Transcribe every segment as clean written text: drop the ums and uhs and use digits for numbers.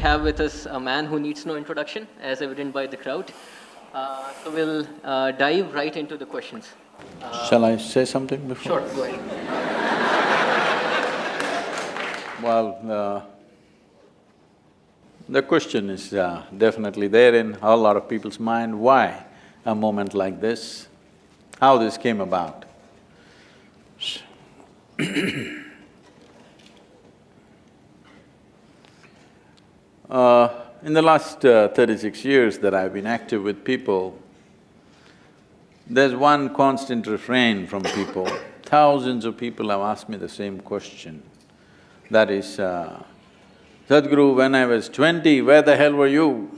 have with us a man who needs no introduction, as evident by the crowd. So we'll dive right into the questions. Shall I say something before? Sure, go ahead. Well, the question is definitely there in a lot of people's mind, why a moment like this, how this came about. In the last 36 years that I've been active with people, there's one constant refrain from people. Thousands of people have asked me the same question. That is, Sadhguru, when I was 20, where the hell were you?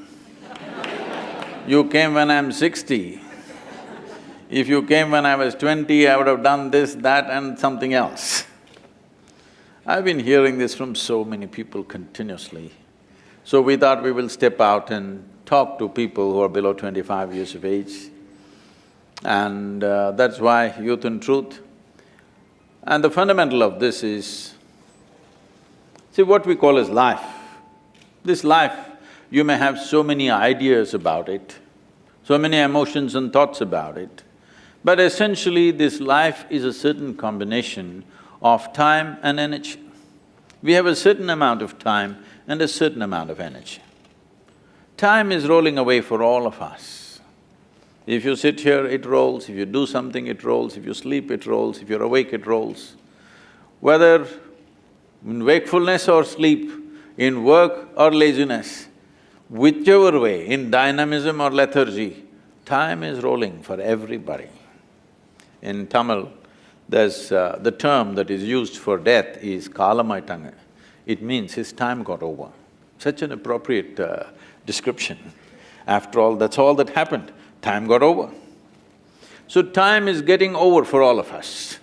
You came when I'm 60. If you came when I was 20, I would have done this, that and something else. I've been hearing this from so many people continuously. So we thought we will step out and talk to people who are below 25 years of age. And that's why Youth and Truth. And the fundamental of this is, see what we call as life. This life, you may have so many ideas about it, so many emotions and thoughts about it, but essentially this life is a certain combination of time and energy. We have a certain amount of time and a certain amount of energy. Time is rolling away for all of us. If you sit here, it rolls, if you do something, it rolls, if you sleep, it rolls, if you're awake, it rolls. Whether in wakefulness or sleep, in work or laziness, whichever way, in dynamism or lethargy, time is rolling for everybody. In Tamil, there's the term that is used for death is kalamaittanga. It means his time got over. Such an appropriate description. After all, that's all that happened, time got over. So time is getting over for all of us.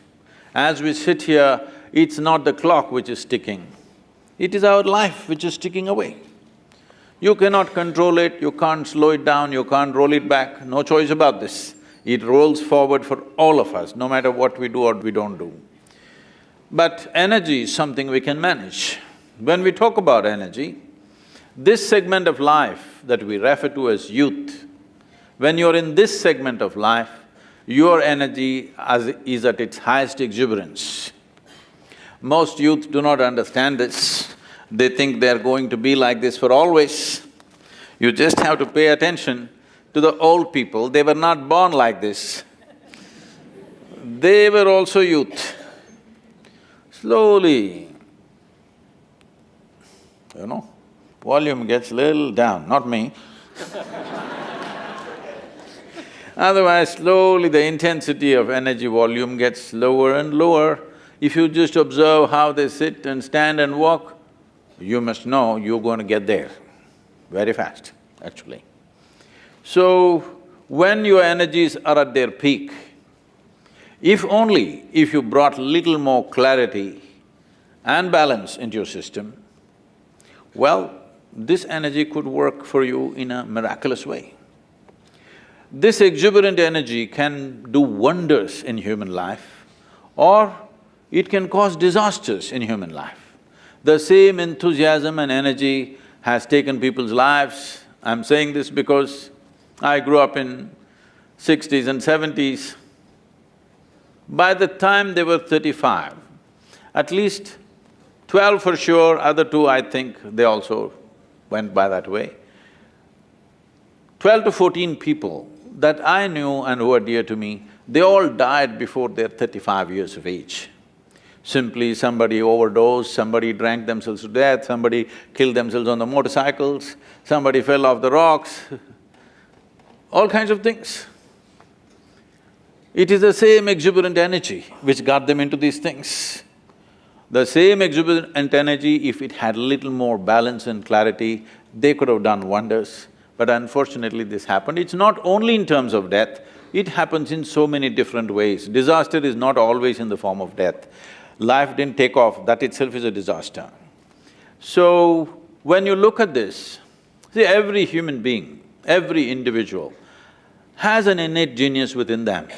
As we sit here, it's not the clock which is ticking, it is our life which is ticking away. You cannot control it, you can't slow it down, you can't roll it back, no choice about this. It rolls forward for all of us, no matter what we do or we don't do. But energy is something we can manage. When we talk about energy, this segment of life that we refer to as youth, when you're in this segment of life, your energy is at its highest exuberance. Most youth do not understand this, they think they're going to be like this for always. You just have to pay attention to the old people, they were not born like this. They were also youth. Slowly, volume gets little down, not me. Otherwise, slowly the intensity of energy volume gets lower and lower. If you just observe how they sit and stand and walk, you must know you're going to get there very fast, actually. So, when your energies are at their peak, if you brought little more clarity and balance into your system, well, this energy could work for you in a miraculous way. This exuberant energy can do wonders in human life, or it can cause disasters in human life. The same enthusiasm and energy has taken people's lives. I'm saying this because I grew up in 60s and 70s. By the time they were 35, at least 12 for sure, other two I think they also went by that way. 12 to 14 people that I knew and who were dear to me, they all died before their 35 years of age. Simply somebody overdosed, somebody drank themselves to death, somebody killed themselves on the motorcycles, somebody fell off the rocks, all kinds of things. It is the same exuberant energy which got them into these things. The same exuberant energy, if it had a little more balance and clarity, they could have done wonders. But unfortunately this happened. It's not only in terms of death, it happens in so many different ways. Disaster is not always in the form of death. Life didn't take off, that itself is a disaster. So, when you look at this, see, every human being, every individual has an innate genius within them.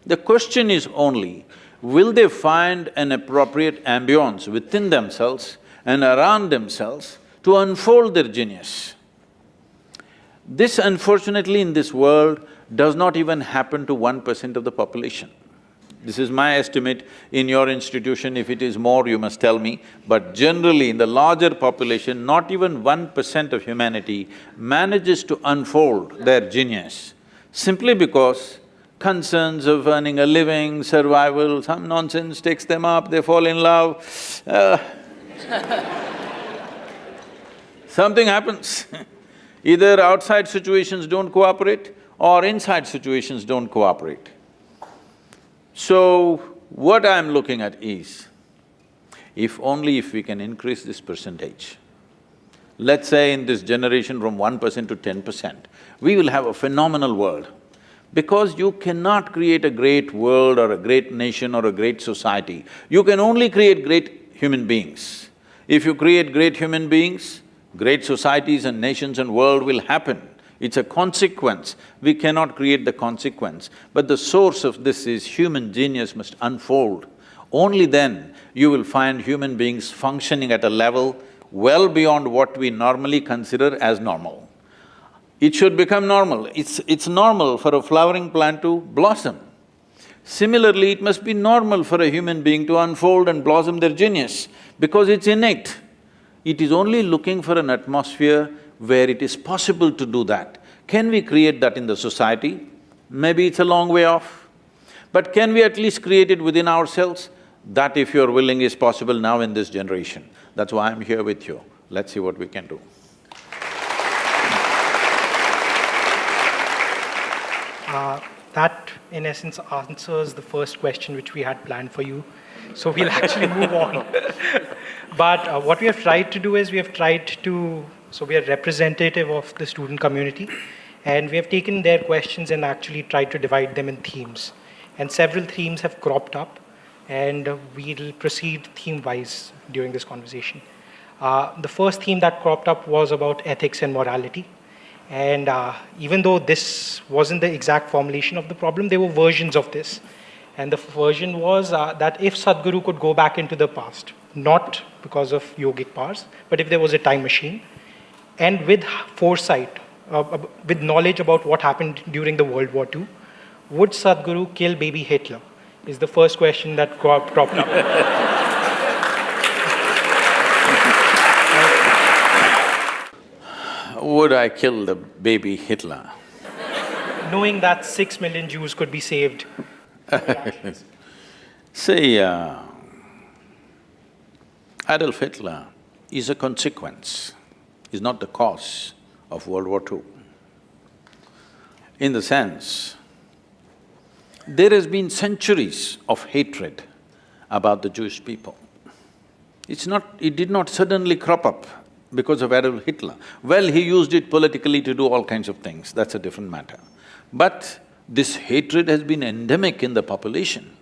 The question is only, will they find an appropriate ambience within themselves and around themselves to unfold their genius. This, unfortunately, in this world does not even happen to 1% of the population. This is my estimate. In your institution, if it is more, you must tell me. But generally, in the larger population, not even 1% of humanity manages to unfold their genius, simply because concerns of earning a living, survival, some nonsense takes them up, they fall in love, something happens. Either outside situations don't cooperate or inside situations don't cooperate. So, what I'm looking at is, if we can increase this percentage, let's say in this generation from 1% to 10%, we will have a phenomenal world. Because you cannot create a great world or a great nation or a great society, you can only create great human beings. If you create great human beings, great societies and nations and world will happen. It's a consequence. We cannot create the consequence, but the source of this is human genius must unfold. Only then you will find human beings functioning at a level well beyond what we normally consider as normal. It should become normal. It's normal for a flowering plant to blossom. Similarly, it must be normal for a human being to unfold and blossom their genius, because it's innate. It is only looking for an atmosphere where it is possible to do that. Can we create that in the society? Maybe it's a long way off. But can we at least create it within ourselves? That, if you're willing, is possible now in this generation. That's why I'm here with you. Let's see what we can do. That, in essence, answers the first question which we had planned for you. So we'll actually move on. But what we have tried to do is so we are representative of the student community, and we have taken their questions and actually tried to divide them in themes. And several themes have cropped up, and we'll proceed theme-wise during this conversation. The first theme that cropped up was about ethics and morality. And even though this wasn't the exact formulation of the problem, there were versions of this. And the version was that if Sadhguru could go back into the past, not because of yogic powers, but if there was a time machine, and with foresight, with knowledge about what happened during the World War II, would Sadhguru kill baby Hitler? Is the first question that cropped up. Would I kill the baby Hitler? Knowing that 6 million Jews could be saved. See, Adolf Hitler is a consequence, is not the cause of World War II. In the sense, there has been centuries of hatred about the Jewish people. It did not suddenly crop up because of Adolf Hitler. Well, he used it politically to do all kinds of things, that's a different matter. But this hatred has been endemic in the population.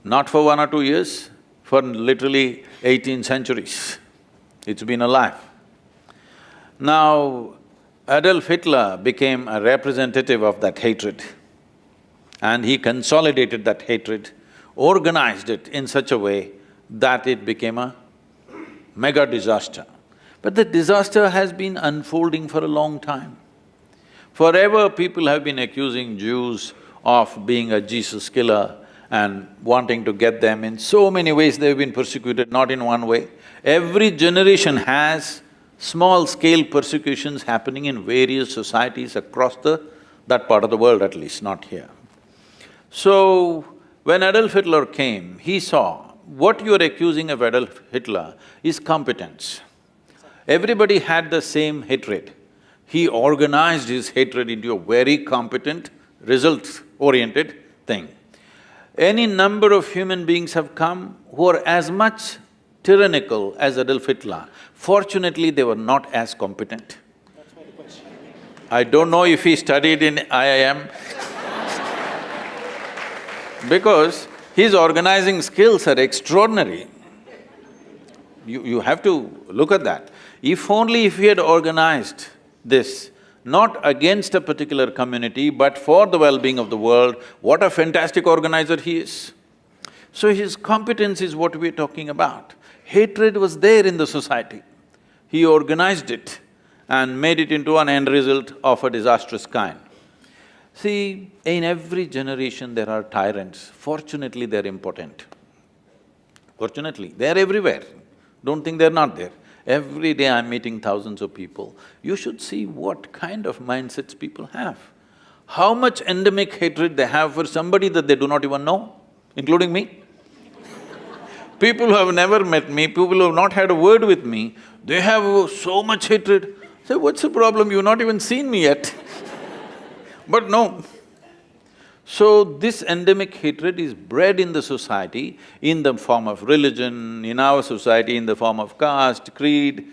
Not for 1 or 2 years, for literally 18 centuries, it's been alive. Now, Adolf Hitler became a representative of that hatred, and he consolidated that hatred, organized it in such a way that it became a mega disaster. But the disaster has been unfolding for a long time. Forever people have been accusing Jews of being a Jesus killer and wanting to get them. In so many ways they've been persecuted, not in one way. Every generation has small-scale persecutions happening in various societies across that part of the world at least, not here. So, when Adolf Hitler came, he saw what you're accusing of Adolf Hitler is competence. Everybody had the same hatred. He organized his hatred into a very competent, results-oriented thing. Any number of human beings have come who are as much tyrannical as Adolf Hitler. Fortunately, they were not as competent. That's my question. I don't know if he studied in IIM because his organizing skills are extraordinary. You have to look at that. If he had organized this, not against a particular community, but for the well-being of the world, what a fantastic organizer he is. So his competence is what we're talking about. Hatred was there in the society. He organized it and made it into an end result of a disastrous kind. See, in every generation there are tyrants. Fortunately, they're impotent. Fortunately, they're everywhere. Don't think they're not there. Every day I'm meeting thousands of people. You should see what kind of mindsets people have. How much endemic hatred they have for somebody that they do not even know, including me. People who have never met me, people who have not had a word with me, they have so much hatred. Say, what's the problem? You've not even seen me yet. But no. So this endemic hatred is bred in the society in the form of religion, in our society in the form of caste, creed,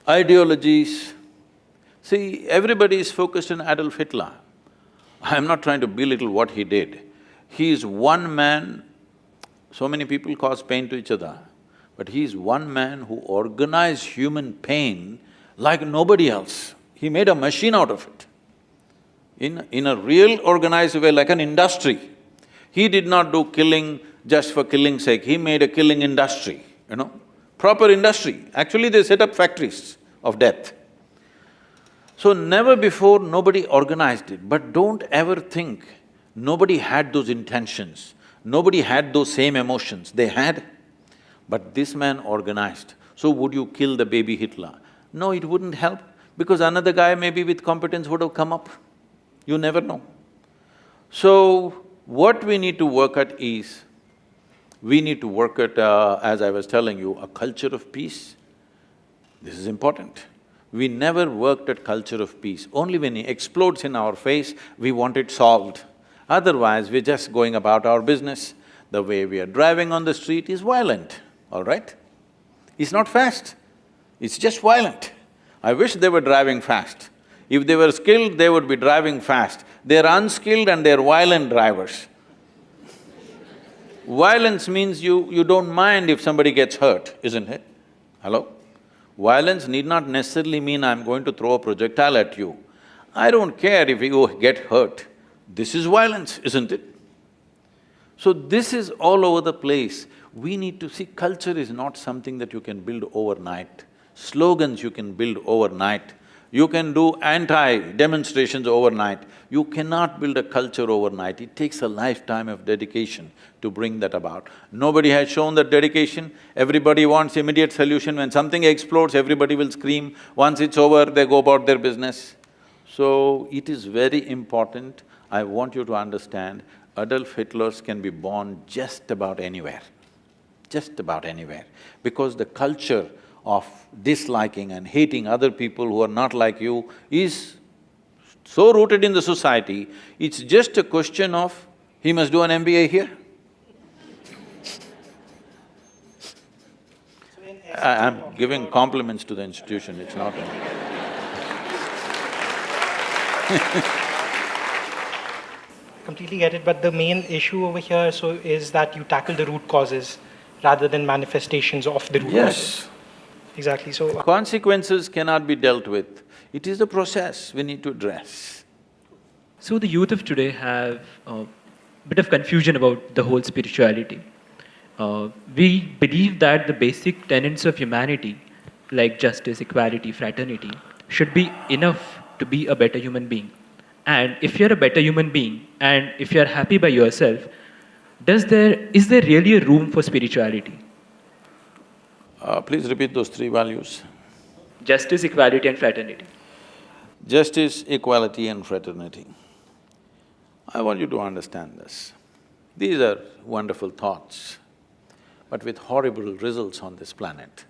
ideologies. See, everybody is focused on Adolf Hitler. I'm not trying to belittle what he did. He is one man. So many people cause pain to each other, but he is one man who organized human pain like nobody else. He made a machine out of it. In a real organized way, like an industry. He did not do killing just for killing's sake, he made a killing industry, proper industry. Actually, they set up factories of death. So never before nobody organized it, but don't ever think nobody had those intentions. Nobody had those same emotions, they had. But this man organized. So would you kill the baby Hitler? No, it wouldn't help, because another guy maybe with competence would have come up. You never know. So, what we need to work at is, we need to work at, as I was telling you, a culture of peace. This is important. We never worked at culture of peace. Only when it explodes in our face, we want it solved. Otherwise, we're just going about our business. The way we are driving on the street is violent, all right? It's not fast, it's just violent. I wish they were driving fast. If they were skilled, they would be driving fast. They're unskilled and they're violent drivers. Violence means you don't mind if somebody gets hurt, isn't it? Hello? Violence need not necessarily mean I'm going to throw a projectile at you. I don't care if you get hurt. This is violence, isn't it? So this is all over the place. We need to see culture is not something that you can build overnight. Slogans you can build overnight. You can do anti-demonstrations overnight. You cannot build a culture overnight. It takes a lifetime of dedication to bring that about. Nobody has shown that dedication. Everybody wants immediate solution. When something explodes, everybody will scream. Once it's over, they go about their business. So, it is very important. I want you to understand, Adolf Hitlers can be born just about anywhere, because the culture of disliking and hating other people who are not like you is so rooted in the society, it's just a question of, he must do an MBA here. I'm giving compliments to the institution, it's not Completely get it, but the main issue over here is that you tackle the root causes rather than manifestations of the root causes. Exactly, so… Consequences cannot be dealt with. It is the process we need to address. So the youth of today have a bit of confusion about the whole spirituality. We believe that the basic tenets of humanity, like justice, equality, fraternity, should be enough to be a better human being. And if you're a better human being, and if you're happy by yourself, is there really a room for spirituality? Please repeat those three values. Justice, equality and fraternity. Justice, equality and fraternity. I want you to understand this. These are wonderful thoughts, but with horrible results on this planet.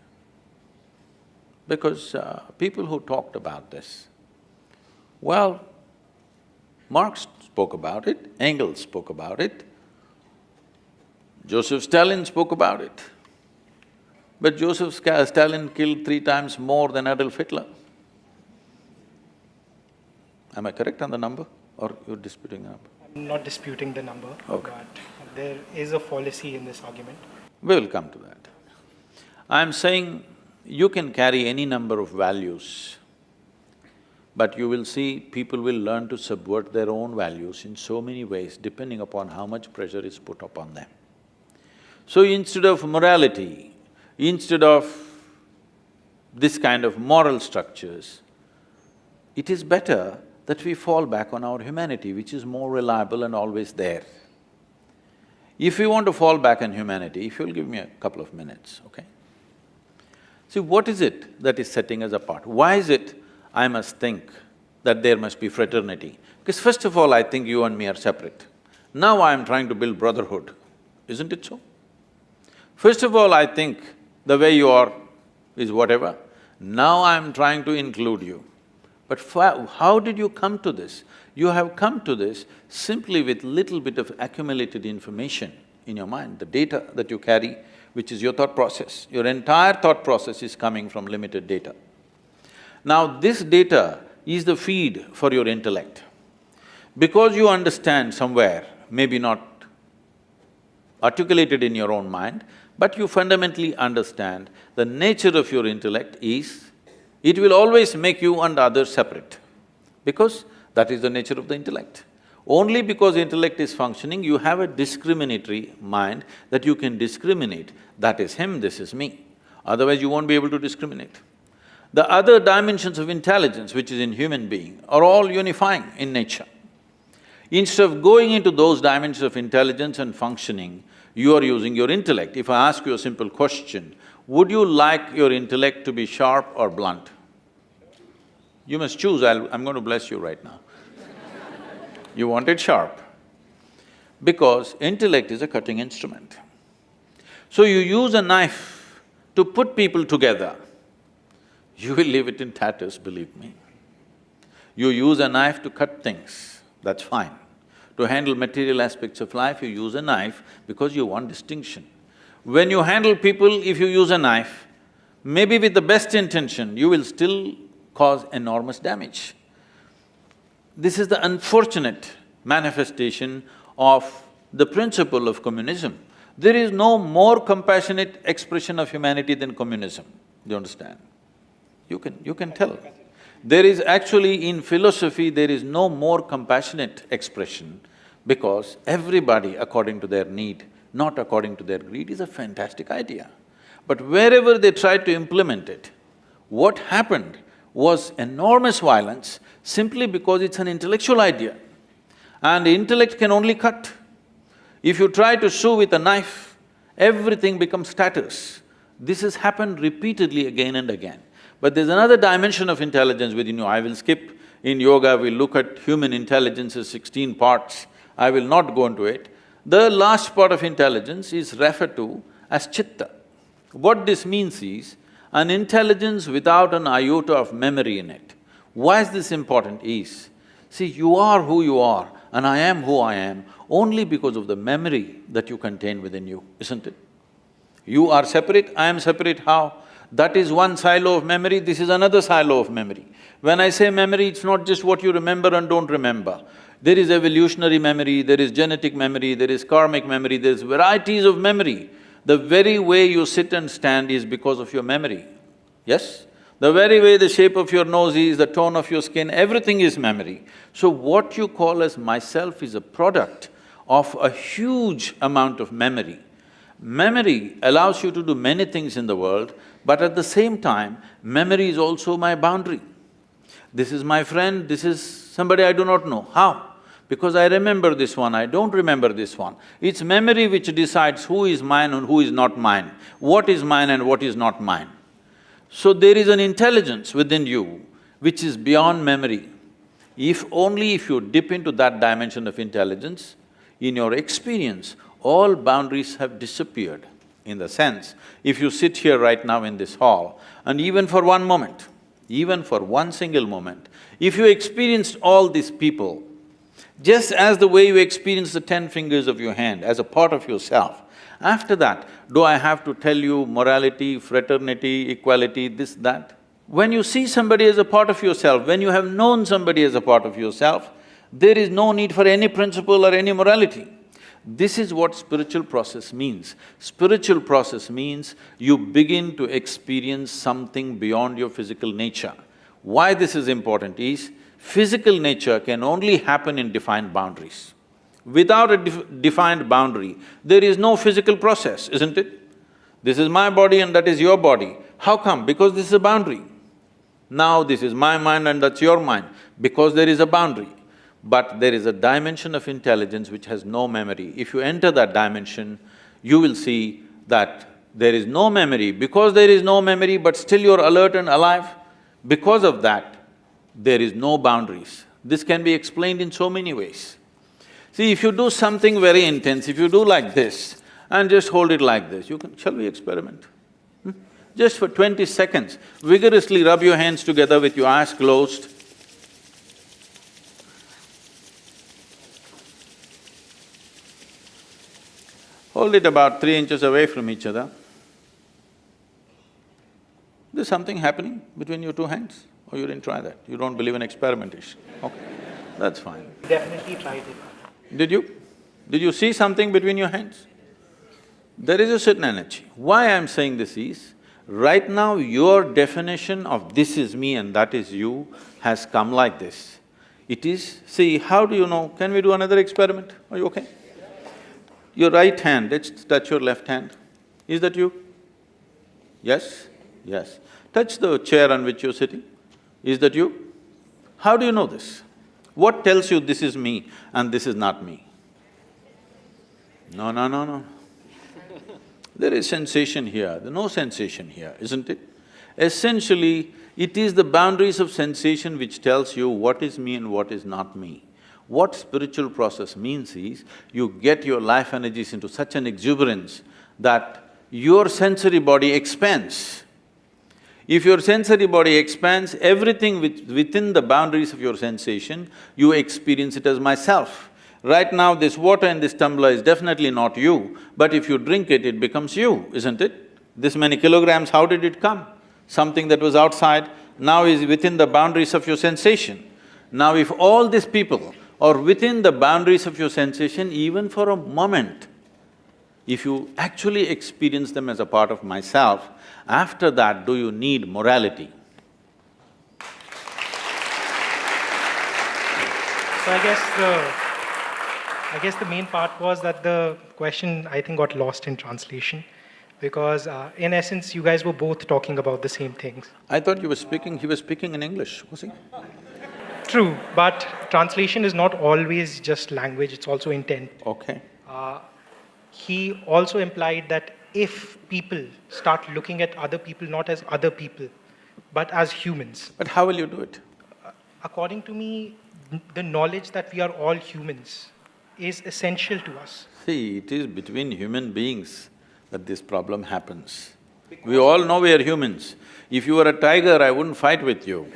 Because people who talked about this, well, Marx spoke about it, Engels spoke about it, Joseph Stalin spoke about it. But Joseph Stalin killed 3 times more than Adolf Hitler. Am I correct on the number, or you're disputing the number? I'm not disputing the number, Okay. but there is a fallacy in this argument. We will come to that. I'm saying you can carry any number of values, but you will see people will learn to subvert their own values in so many ways depending upon how much pressure is put upon them. So instead of morality, instead of this kind of moral structures, it is better that we fall back on our humanity, which is more reliable and always there. If you want to fall back on humanity, if you'll give me a couple of minutes, okay? See, what is it that is setting us apart? Why is it I must think that there must be fraternity? Because first of all, I think you and me are separate. Now I am trying to build brotherhood, isn't it so? First of all, I think the way you are is whatever. Now I am trying to include you. But how did you come to this? You have come to this simply with little bit of accumulated information in your mind, the data that you carry, which is your thought process. Your entire thought process is coming from limited data. Now this data is the feed for your intellect. Because you understand somewhere, maybe not articulated in your own mind, but you fundamentally understand the nature of your intellect is, it will always make you and others separate, because that is the nature of the intellect. Only because intellect is functioning, you have a discriminatory mind that you can discriminate, that is him, this is me. Otherwise you won't be able to discriminate. The other dimensions of intelligence which is in human being are all unifying in nature. Instead of going into those dimensions of intelligence and functioning, you are using your intellect. If I ask you a simple question, would you like your intellect to be sharp or blunt? You must choose, I'm going to bless you right now. You want it sharp, because intellect is a cutting instrument. So you use a knife to put people together, you will leave it in tatters, believe me. You use a knife to cut things, that's fine. To handle material aspects of life, you use a knife because you want distinction. When you handle people, if you use a knife, maybe with the best intention, you will still cause enormous damage. This is the unfortunate manifestation of the principle of communism. There is no more compassionate expression of humanity than communism, do you understand? You can tell. There is actually, in philosophy, there is no more compassionate expression, because everybody according to their need, not according to their greed, is a fantastic idea. But wherever they tried to implement it, what happened was enormous violence simply because it's an intellectual idea. And intellect can only cut. If you try to sew with a knife, everything becomes tatters. This has happened repeatedly again and again. But there's another dimension of intelligence within you, I will skip. In yoga, we look at human intelligence as 16 parts, I will not go into it. The last part of intelligence is referred to as chitta. What this means is, an intelligence without an iota of memory in it. Why is this important is, see, you are who you are and I am who I am only because of the memory that you contain within you, isn't it? You are separate, I am separate, how? That is one silo of memory, this is another silo of memory. When I say memory, it's not just what you remember and don't remember. There is evolutionary memory, there is genetic memory, there is karmic memory, there's varieties of memory. The very way you sit and stand is because of your memory, yes? The very way the shape of your nose is, the tone of your skin, everything is memory. So what you call as myself is a product of a huge amount of memory. Memory allows you to do many things in the world, but at the same time, memory is also my boundary. This is my friend, this is somebody I do not know. How? Because I remember this one, I don't remember this one. It's memory which decides who is mine and who is not mine, what is mine and what is not mine. So there is an intelligence within you which is beyond memory. Only if you dip into that dimension of intelligence, in your experience, all boundaries have disappeared. In the sense, if you sit here right now in this hall, and even for one moment, even for one single moment, if you experienced all these people, just as the way you experience the 10 fingers of your hand as a part of yourself, after that, do I have to tell you morality, fraternity, equality, this, that? When you see somebody as a part of yourself, when you have known somebody as a part of yourself, there is no need for any principle or any morality. This is what spiritual process means. Spiritual process means you begin to experience something beyond your physical nature. Why this is important is, physical nature can only happen in defined boundaries. Without a defined boundary, there is no physical process, isn't it? This is my body and that is your body. How come? Because this is a boundary. Now this is my mind and that's your mind, because there is a boundary. But there is a dimension of intelligence which has no memory. If you enter that dimension, you will see that there is no memory. Because there is no memory, but still you're alert and alive, because of that, there is no boundaries. This can be explained in so many ways. See, if you do something very intense, if you do like this and just hold it like this, you can… Shall we experiment? Just for 20 seconds, vigorously rub your hands together with your eyes closed. Hold it about 3 inches away from each other. There's something happening between your two hands, or you didn't try that? You don't believe in experimentation? Okay, that's fine. Definitely tried it. Did you? Did you see something between your hands? There is a certain energy. Why I'm saying this is, right now your definition of this is me and that is you has come like this. It is… See, how do you know? Can we do another experiment? Are you okay? Your right hand, let's touch your left hand. Is that you? Yes? Yes. Touch the chair on which you're sitting. Is that you? How do you know this? What tells you this is me and this is not me? No, no, no, no. There is sensation here, there's no sensation here, isn't it? Essentially, it is the boundaries of sensation which tells you what is me and what is not me. What spiritual process means is, you get your life energies into such an exuberance that your sensory body expands. If your sensory body expands, everything within the boundaries of your sensation, you experience it as myself. Right now, this water in this tumbler is definitely not you, but if you drink it, it becomes you, isn't it? This many kilograms, how did it come? Something that was outside now is within the boundaries of your sensation. Now if all these people are within the boundaries of your sensation even for a moment, if you actually experience them as a part of myself, after that, do you need morality? So I guess the main part was that the question, I think, got lost in translation, because in essence, you guys were both talking about the same things. I thought he was speaking in English, was he? True, but translation is not always just language, it's also intent. Okay. He also implied that if people start looking at other people not as other people, but as humans. But how will you do it? According to me, the knowledge that we are all humans is essential to us. See, it is between human beings that this problem happens. We all know we are humans. If you were a tiger, I wouldn't fight with you.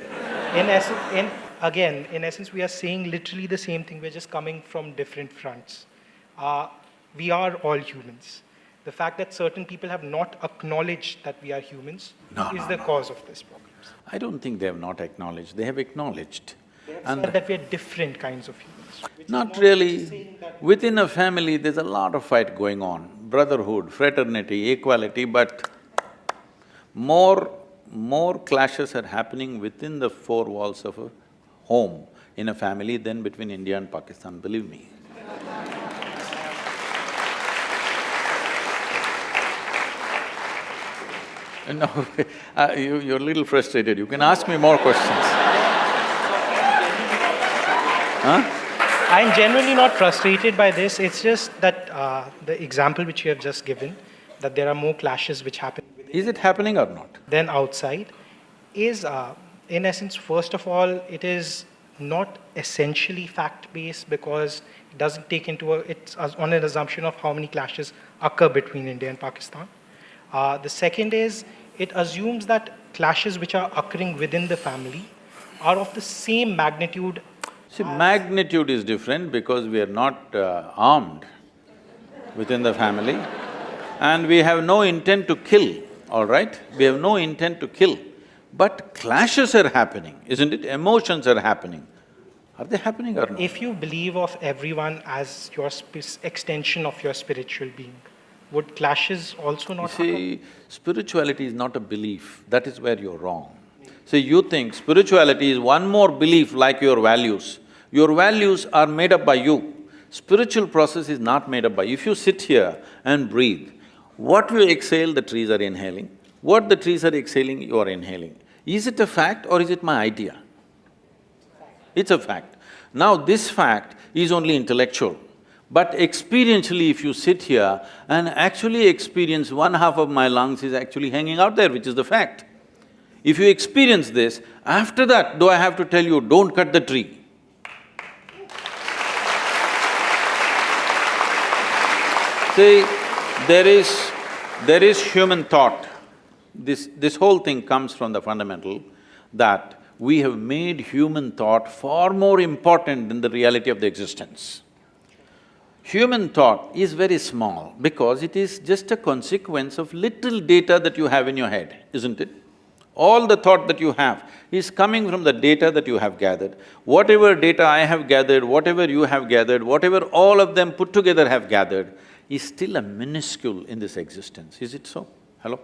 In essence, we are saying literally the same thing, we're just coming from different fronts. We are all humans. The fact that certain people have not acknowledged that we are humans is the cause of this problem. I don't think they have not acknowledged, they have acknowledged. They have said that we are different kinds of humans. Not really. Within a family, there's a lot of fight going on, brotherhood, fraternity, equality, but more clashes are happening within the four walls of a home in a family than between India and Pakistan, believe me. No, you're a little frustrated, you can ask me more questions. Huh? I'm generally not frustrated by this, it's just that the example which you have just given, that there are more clashes which happen Is it happening or not? than outside, is in essence, first of all, it is not essentially fact-based because it doesn't take it's on an assumption of how many clashes occur between India and Pakistan. The second is, it assumes that clashes which are occurring within the family are of the same magnitude. See, magnitude is different because we are not armed within the family and we have no intent to kill, all right? We have no intent to kill, but clashes are happening, isn't it? Emotions are happening. Are they happening or not? If you believe of everyone as your extension of your spiritual being, would clashes also not happen? See, spirituality is not a belief, that is where you're wrong. See, you think spirituality is one more belief like your values. Your values are made up by you. Spiritual process is not made up by… If you sit here and breathe, what you exhale, the trees are inhaling. What the trees are exhaling, you are inhaling. Is it a fact or is it my idea? It's a fact. Now this fact is only intellectual, but experientially if you sit here and actually experience one half of my lungs is actually hanging out there, which is the fact. If you experience this, after that, do I have to tell you, don't cut the tree? See, there is human thought. This whole thing comes from the fundamental that we have made human thought far more important than the reality of the existence. Human thought is very small because it is just a consequence of little data that you have in your head, isn't it? All the thought that you have is coming from the data that you have gathered. Whatever data I have gathered, whatever you have gathered, whatever all of them put together have gathered, is still a minuscule in this existence. Is it so? Hello?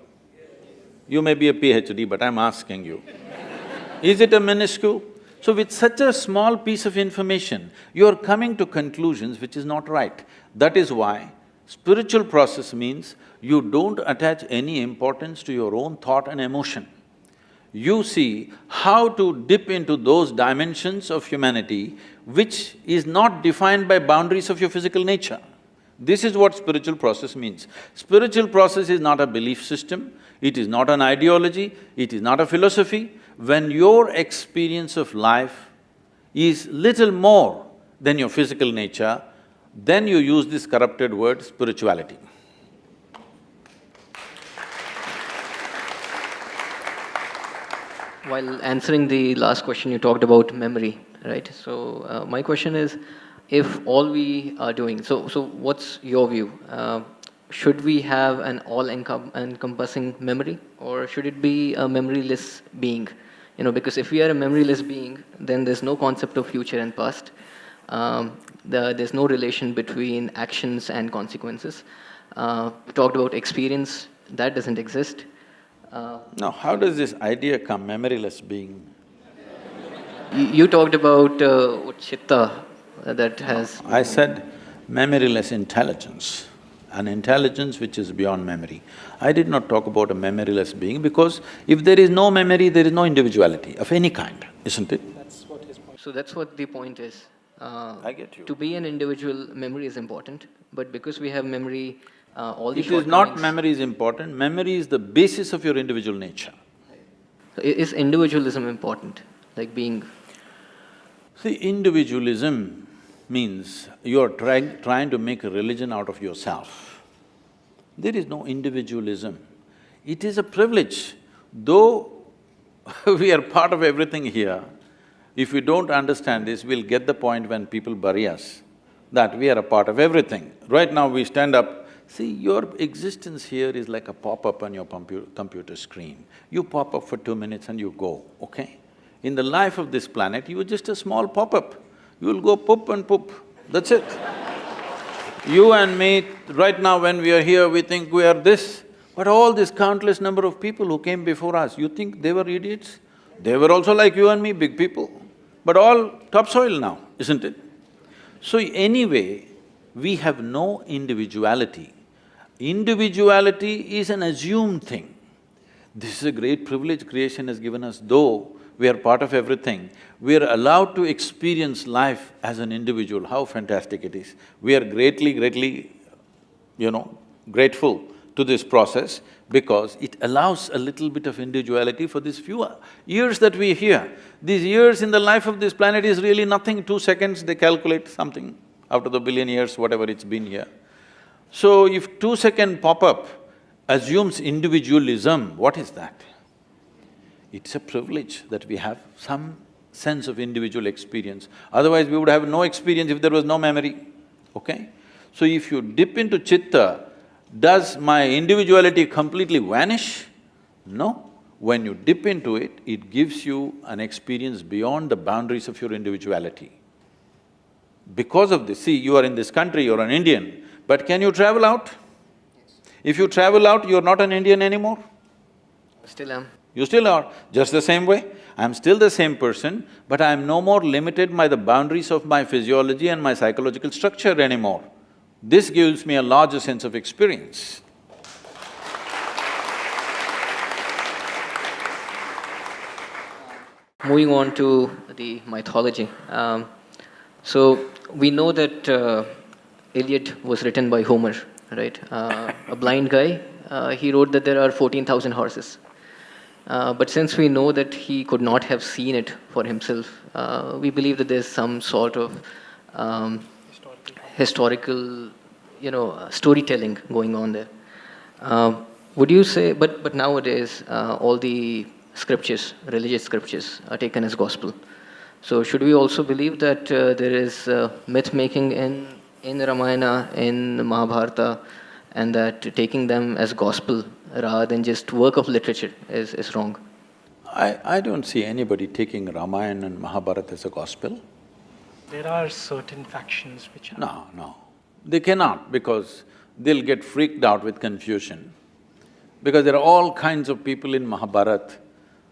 You may be a PhD, but I'm asking you. Is it a minuscule? So with such a small piece of information, you're coming to conclusions which is not right. That is why spiritual process means you don't attach any importance to your own thought and emotion. You see how to dip into those dimensions of humanity which is not defined by boundaries of your physical nature. This is what spiritual process means. Spiritual process is not a belief system, it is not an ideology, it is not a philosophy. When your experience of life is little more than your physical nature, then you use this corrupted word, spirituality. While answering the last question, you talked about memory, right? So, my question is, if all we are doing… So what's your view? Should we have an all-encompassing memory, or should it be a memoryless being? Because if we are a memoryless being, then there's no concept of future and past. There's no relation between actions and consequences. We talked about experience, that doesn't exist. Now, how does this idea come, memoryless being? You talked about chitta that has… I said memoryless intelligence, an intelligence which is beyond memory. I did not talk about a memoryless being because if there is no memory, there is no individuality of any kind, isn't it? That's what his point. So that's what the point is. I get you. To be an individual, memory is important, but because we have memory, all the It is not shortcomings… memory is important, memory is the basis of your individual nature. Is individualism important, like being… See, individualism means you're trying to make a religion out of yourself. There is no individualism. It is a privilege. Though we are part of everything here, if we don't understand this, we'll get the point when people bury us, that we are a part of everything. Right now we stand up, see, your existence here is like a pop-up on your computer screen. You pop up for 2 minutes and you go, okay? In the life of this planet, you are just a small pop-up. You will go poop and poop, that's it. You and me, right now when we are here, we think we are this, but all this countless number of people who came before us, you think they were idiots? They were also like you and me, big people, but all topsoil now, isn't it? So anyway, we have no individuality. Individuality is an assumed thing. This is a great privilege creation has given us, though we are part of everything. We are allowed to experience life as an individual, how fantastic it is. We are greatly, grateful to this process because it allows a little bit of individuality for these few years that we are here. These years in the life of this planet is really nothing, 2 seconds they calculate something out of the billion years, whatever it's been here. So if 2-second pop-up assumes individualism, what is that? It's a privilege that we have some sense of individual experience. Otherwise, we would have no experience if there was no memory, okay? So if you dip into chitta, does my individuality completely vanish? No. When you dip into it, it gives you an experience beyond the boundaries of your individuality. Because of this, see, you are in this country, you're an Indian, but can you travel out? If you travel out, you're not an Indian anymore? Still am. You still are, just the same way. I'm still the same person, but I'm no more limited by the boundaries of my physiology and my psychological structure anymore. This gives me a larger sense of experience. Moving on to the mythology. So we know that Iliad was written by Homer, right? A blind guy. He wrote that there are 14,000 horses. But since we know that he could not have seen it for himself, we believe that there's some sort of um, historical, storytelling going on there. Would you say? But nowadays, all the scriptures, religious scriptures, are taken as gospel. So should we also believe that there is myth making in Ramayana, in Mahabharata, and that taking them as gospel rather than just work of literature is wrong? I don't see anybody taking Ramayana and Mahabharata as a gospel. There are certain factions which are… No, no. They cannot, because they'll get freaked out with confusion. Because there are all kinds of people in Mahabharata,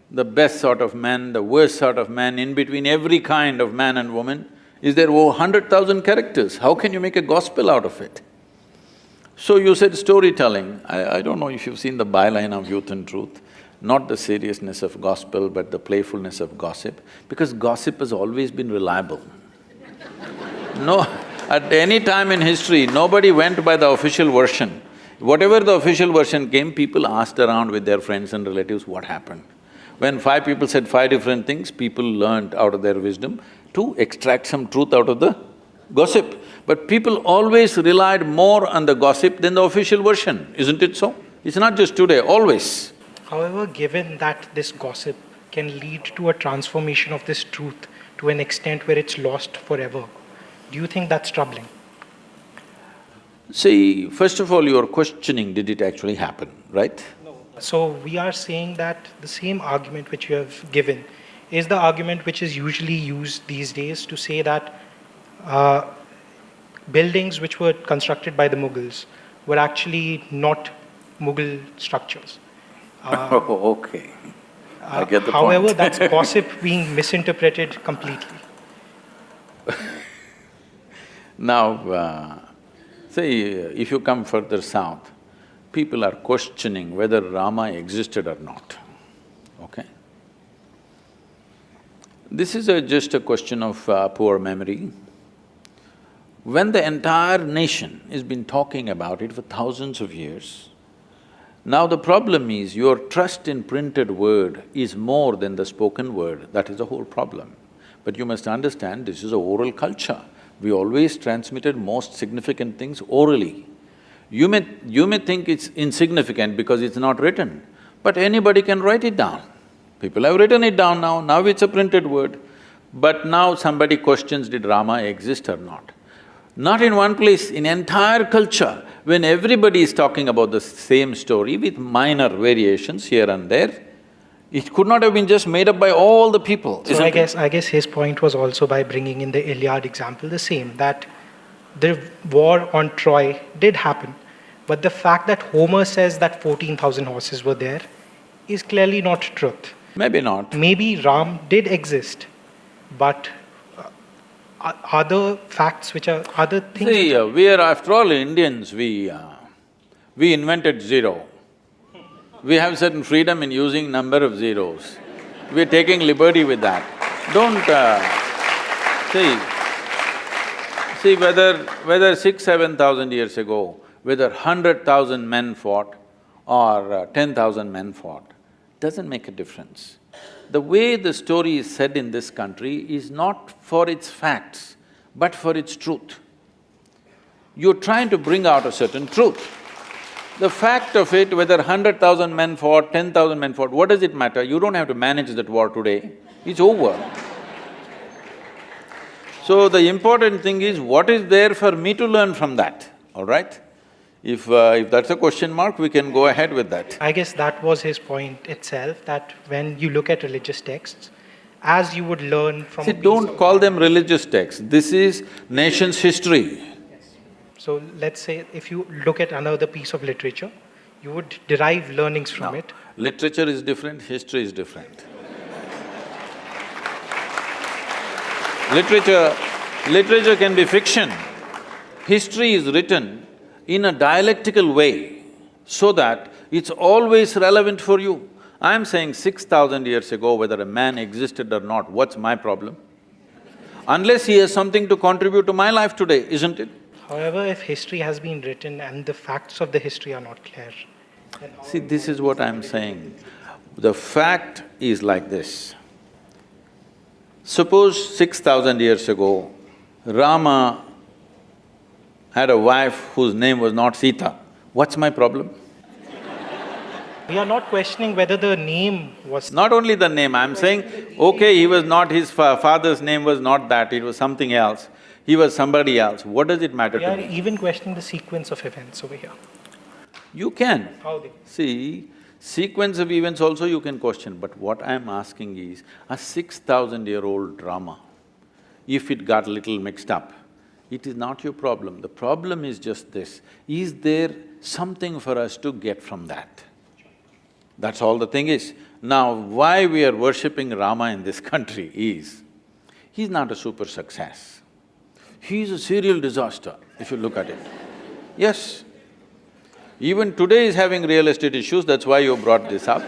the best sort of man, the worst sort of man, in between every kind of man and woman. Is there over 100,000 characters? How can you make a gospel out of it? So you said storytelling. I don't know if you've seen the byline of Youth and Truth, not the seriousness of gospel, but the playfulness of gossip, because gossip has always been reliable. No, at any time in history, nobody went by the official version. Whatever the official version came, people asked around with their friends and relatives what happened. When 5 people said 5 different things, people learned out of their wisdom to extract some truth out of the gossip. But people always relied more on the gossip than the official version, isn't it so? It's not just today, always. However, given that this gossip can lead to a transformation of this truth to an extent where it's lost forever, do you think that's troubling? See, first of all, you're questioning, did it actually happen, right? So we are saying that the same argument which you have given is the argument which is usually used these days to say that buildings which were constructed by the Mughals were actually not Mughal structures. Oh, okay. I get the However, point. that's gossip being misinterpreted completely. Now, see, if you come further south, people are questioning whether Rama existed or not, okay? This is just a question of poor memory. When the entire nation has been talking about it for thousands of years, now the problem is your trust in printed word is more than the spoken word, that is the whole problem. But you must understand, this is a oral culture. We always transmitted most significant things orally. You may think it's insignificant because it's not written, but anybody can write it down. People have written it down now it's a printed word. But now somebody questions, did Rama exist or not? Not in one place, in entire culture, when everybody is talking about the same story with minor variations here and there, it could not have been just made up by all the people, So isn't it? I guess his point was also by bringing in the Iliad example the same, that the war on Troy did happen, but the fact that Homer says that 14,000 horses were there is clearly not truth. Maybe not. Maybe Ram did exist, but other facts which are… other things… See, we are, after all, Indians, we invented zero. We have certain freedom in using number of zeros. We're taking liberty with that. Don't… see, whether 6,000–7,000 years ago, whether 100,000 men fought or 10,000 men fought, doesn't make a difference. The way the story is said in this country is not for its facts, but for its truth. You're trying to bring out a certain truth. The fact of it, whether 100,000 men fought, 10,000 men fought, what does it matter? You don't have to manage that war today, it's over. So the important thing is, what is there for me to learn from that, all right? If that's a question mark, we can go ahead with that. I guess that was his point itself, that when you look at religious texts, as you would learn from… See, don't call them religious texts, this is nation's history. So let's say if you look at another piece of literature, you would derive learnings from No, it. literature is different, history is different. Literature can be fiction. History is written in a dialectical way so that it's always relevant for you. I'm saying 6,000 years ago, whether a man existed or not, what's my problem? Unless he has something to contribute to my life today, isn't it? However, if history has been written and the facts of the history are not clear, then how See, are we this is going what to I'm validate saying. The fact is like this. Suppose 6,000 years ago, Rama had a wife whose name was not Sita. What's my problem? We are not questioning whether the name was… Not only the name, I'm saying, okay, he was not… his father's name was not that, it was something else. He was somebody else. What does it matter We to are me? even questioning the sequence of events over here. You can. How they… See, sequence of events also you can question, but what I'm asking is, a 6,000-year-old drama, if it got little mixed up, it is not your problem. The problem is just this, is there something for us to get from that? That's all the thing is. Now, why we are worshipping Rama in this country is, he's not a super success. He's a serial disaster, if you look at it. Yes. Even today he's having real estate issues, that's why you brought this up.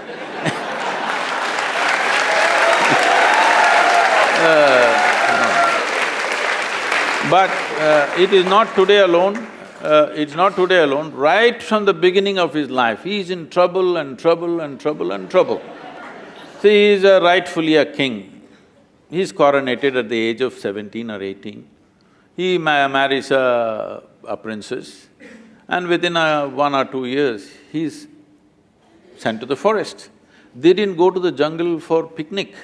But it is not today alone, it's not today alone. Right from the beginning of his life, he is in trouble and trouble and trouble and trouble. See, he is rightfully a king. He's coronated at the age of 17 or 18. He marries a princess, and within 1 or 2 years, he's sent to the forest. They didn't go to the jungle for picnic.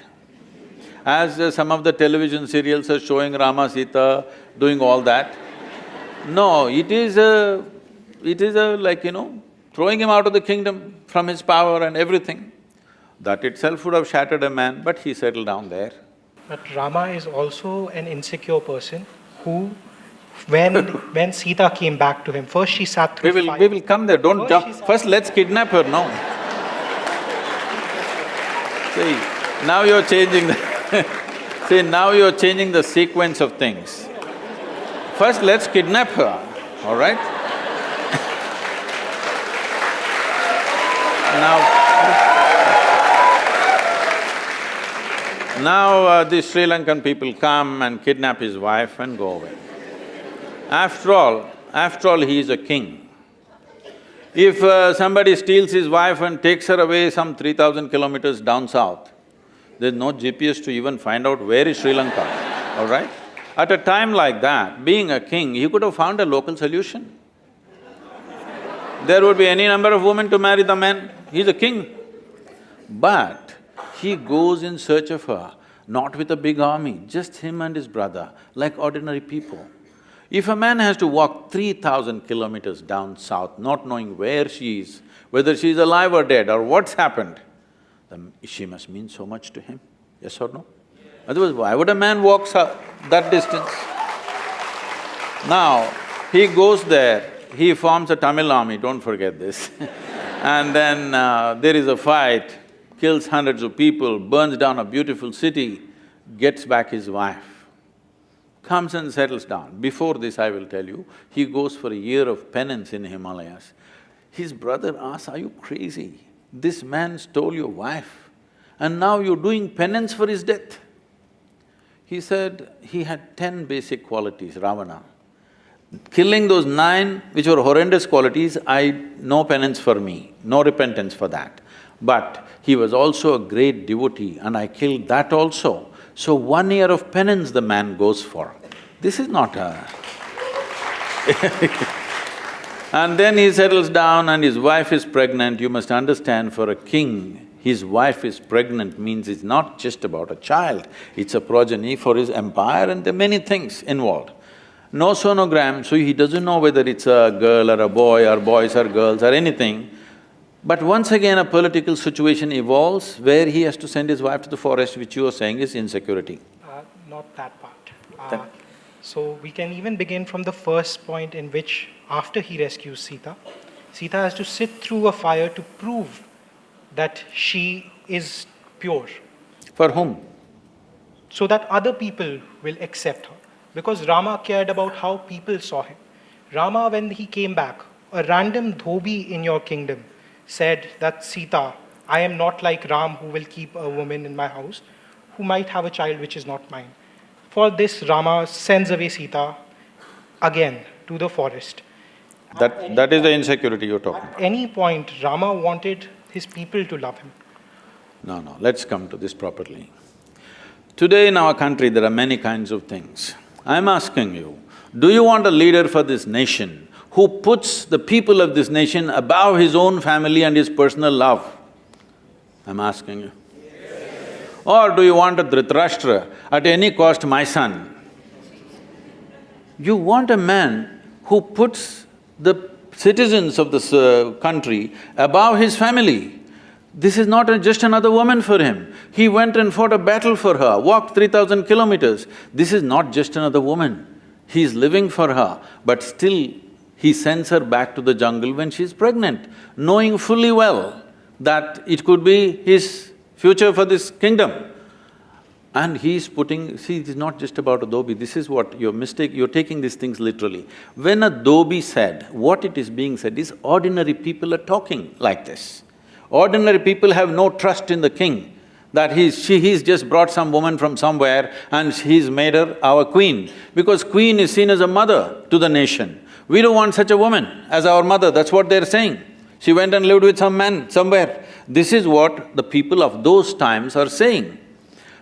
As some of the television serials are showing Rama, Sita doing all that. No, it is like, throwing him out of the kingdom from his power and everything. That itself would have shattered a man, but he settled down there. But Rama is also an insecure person who, when Sita came back to him, first she sat through fire. We will come there, don't First jump. she sat… First, let's kidnap her, no. See, now you're changing see, now you're changing the sequence of things. First, let's kidnap her, all right? Now, the Sri Lankan people come and kidnap his wife and go away. After all, he is a king. If somebody steals his wife and takes her away some 3,000 kilometers down south, there's no GPS to even find out where is Sri Lanka, all right? At a time like that, being a king, he could have found a local solution. There would be any number of women to marry the man, he's a king. But he goes in search of her, not with a big army, just him and his brother, like ordinary people. If a man has to walk 3,000 kilometers down south, not knowing where she is, whether she is alive or dead or what's happened, then she must mean so much to him, yes or no? Otherwise, why would a man walk that distance? Now, he goes there, he forms a Tamil army, don't forget this. And then there is a fight, kills hundreds of people, burns down a beautiful city, gets back his wife, comes and settles down. Before this, I will tell you, he goes for a year of penance in Himalayas. His brother asks, are you crazy? This man stole your wife and now you're doing penance for his death. He said he had 10 basic qualities, Ravana. Killing those 9, which were horrendous qualities, no penance for me, no repentance for that. But he was also a great devotee and I killed that also. So 1 year of penance the man goes for. This is not a… And then he settles down and his wife is pregnant. You must understand, for a king, his wife is pregnant means it's not just about a child, it's a progeny for his empire and there are many things involved. No sonogram, so he doesn't know whether it's a girl or a boy or boys or girls or anything. But once again a political situation evolves where he has to send his wife to the forest, which you are saying is insecurity. Not that part. So we can even begin from the first point in which, after he rescues Sita, Sita has to sit through a fire to prove that she is pure, For whom? so that other people will accept her. Because Rama cared about how people saw him. Rama, when he came back, a random dhobi in your kingdom said that Sita I am not like Ram, who will keep a woman in my house, who might have a child which is not mine. For this, Rama sends away Sita again to the forest. That is the insecurity you're talking At about. any point, Rama wanted his people to love him. No, let's come to this properly. Today in our country, there are many kinds of things. I'm asking you, do you want a leader for this nation who puts the people of this nation above his own family and his personal love? I'm asking you. Or do you want a Dhritarashtra, at any cost my son? You want a man who puts the citizens of this country above his family. This is not just another woman for him. He went and fought a battle for her, walked 3,000 kilometers. This is not just another woman. He is living for her, but still he sends her back to the jungle when she is pregnant, knowing fully well that it could be his future for this kingdom. And he's putting… See, it is not just about a dhobi, this is what your mistake… you're taking these things literally. When a dhobi said, what it is being said is ordinary people are talking like this. Ordinary people have no trust in the king, that he's just brought some woman from somewhere and he's made her our queen, because queen is seen as a mother to the nation. We don't want such a woman as our mother, that's what they're saying. She went and lived with some man somewhere. This is what the people of those times are saying.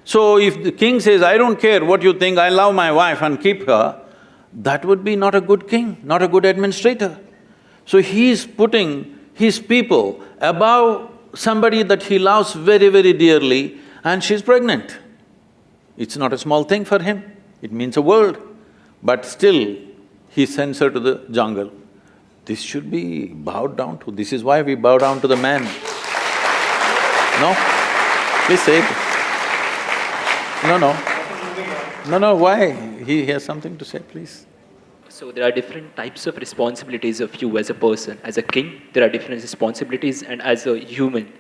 So if the king says, I don't care what you think, I love my wife and keep her, that would be not a good king, not a good administrator. So he's putting his people above somebody that he loves very, very dearly, and she's pregnant. It's not a small thing for him, it means a world. But still, he sends her to the jungle. This should be bowed down to, this is why we bow down to the man. No? Please say it. No, why? He has something to say, please. So there are different types of responsibilities of you as a person. As a king, there are different responsibilities, and as a human,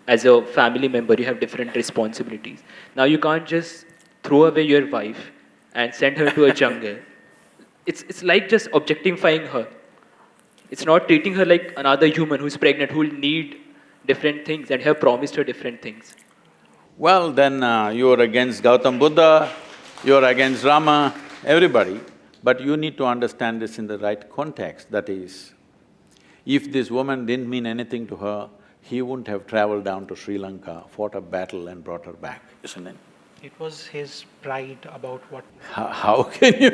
as a family member, you have different responsibilities. Now you can't just throw away your wife and send her to a jungle. It's like just objectifying her. It's not treating her like another human who's pregnant, who will need different things and have promised her different things. Well, then you're against Gautam Buddha, you're against Rama, everybody. But you need to understand this in the right context, that is, if this woman didn't mean anything to her, he wouldn't have traveled down to Sri Lanka, fought a battle and brought her back, isn't it? It was his pride about what… How can you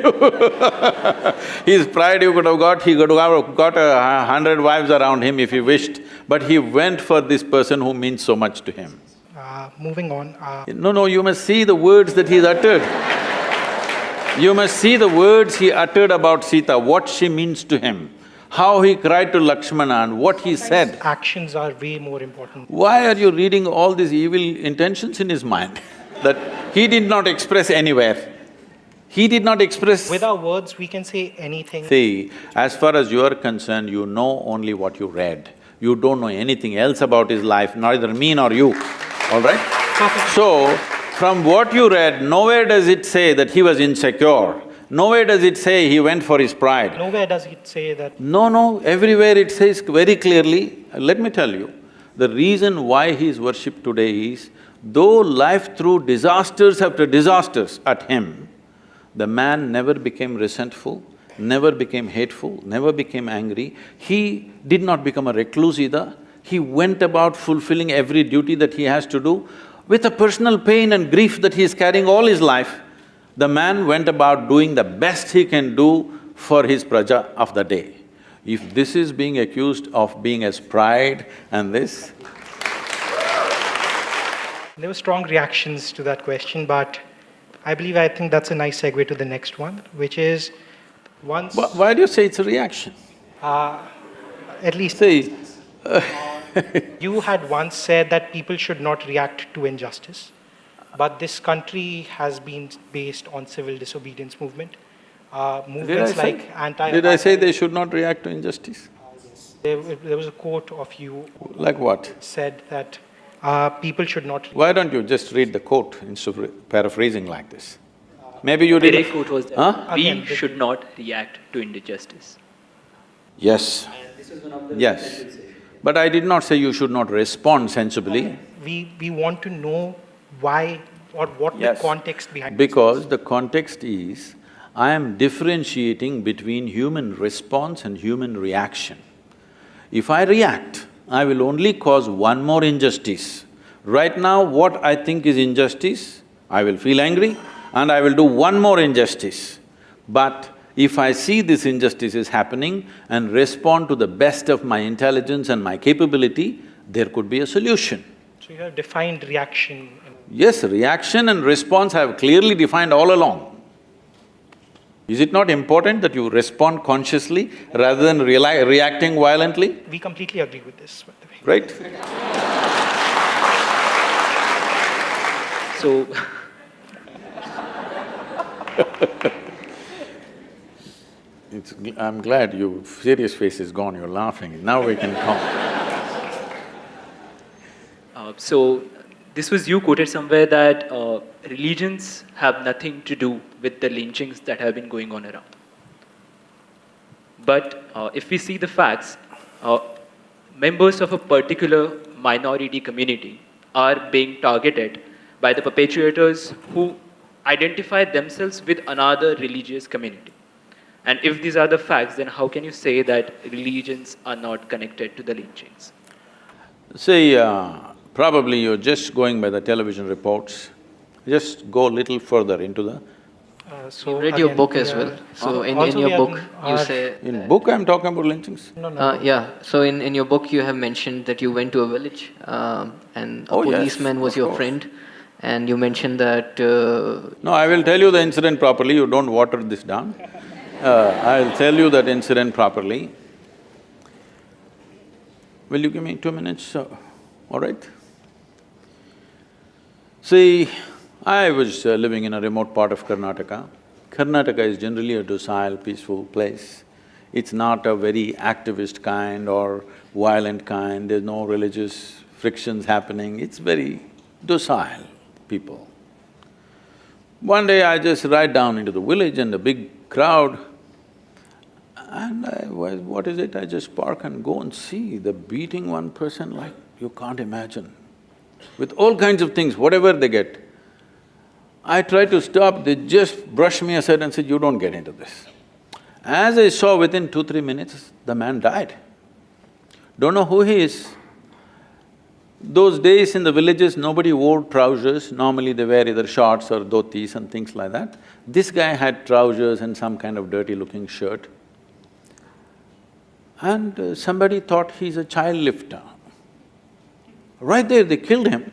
His pride he could have got 100 wives around him if he wished, but he went for this person who means so much to him. Moving on… No, you must see the words that he's uttered. You must see the words he uttered about Sita, what she means to him, how he cried to Lakshmana and what he said. Actions are way more important. Why are you reading all these evil intentions in his mind that he did not express anywhere? He did not express… With our words, we can say anything. See, as far as you are concerned, you know only what you read. You don't know anything else about his life, neither me nor you, all right? Perfect. So, from what you read, nowhere does it say that he was insecure. Nowhere does it say he went for his pride. Nowhere does it say that… No, everywhere it says very clearly, let me tell you, the reason why he is worshipped today is, though life threw disasters after disasters at him, the man never became resentful, never became hateful, never became angry. He did not become a recluse either. He went about fulfilling every duty that he has to do. With a personal pain and grief that he is carrying all his life, the man went about doing the best he can do for his praja of the day. If this is being accused of being as pride and this… There were strong reactions to that question, but I think that's a nice segue to the next one, which is once… Why do you say it's a reaction? At least… See, You had once said that people should not react to injustice, but this country has been based on civil disobedience movement. Movements like anti… Did I say they should not react to injustice? There was a quote of you… Like what? Said that people should not… Why don't you just read the quote instead of paraphrasing like this? Maybe you did… Direct quote was that Huh? we should not react to injustice. Yes. And this is one of the… Yes. But I did not say you should not respond sensibly. We want to know why or what Yes. the context behind Because the context is, I am differentiating between human response and human reaction. If I react, I will only cause one more injustice. Right now, what I think is injustice, I will feel angry and I will do one more injustice. But if I see this injustice is happening and respond to the best of my intelligence and my capability, there could be a solution. So you have defined reaction and Yes, reaction and response I have clearly defined all along. Is it not important that you respond consciously rather than reacting violently? we completely agree with this, by the way. Right? So, I'm glad your serious face is gone, you're laughing, now we can talk. so this was you quoted somewhere that religions have nothing to do with the lynchings that have been going on around. But if we see the facts, members of a particular minority community are being targeted by the perpetrators who identify themselves with another religious community. And if these are the facts, then how can you say that religions are not connected to the lynchings? See, probably you're just going by the television reports. Just go a little further into the… So You read your again, book we as are- well. So in also your we book, you are- say… In book I'm talking about lynchings. No. yeah, so in your book you have mentioned that you went to a village and a Oh, yes, policeman was of your course. friend, and you mentioned that… No, I will tell you the incident properly, you don't water this down. I'll tell you that incident properly. Will you give me 2 minutes? All right? See, I was living in a remote part of Karnataka. Karnataka is generally a docile, peaceful place. It's not a very activist kind or violent kind, there's no religious frictions happening, it's very docile people. One day I just ride down into the village and a big crowd, and what is it? I just park and go and see, they're beating one person like you can't imagine, with all kinds of things, whatever they get. I tried to stop, they just brushed me aside and said, you don't get into this. As I saw, within 2-3 minutes, the man died. Don't know who he is. Those days in the villages, nobody wore trousers, normally they wear either shorts or dhotis and things like that. This guy had trousers and some kind of dirty-looking shirt. And somebody thought he's a child lifter. Right there, they killed him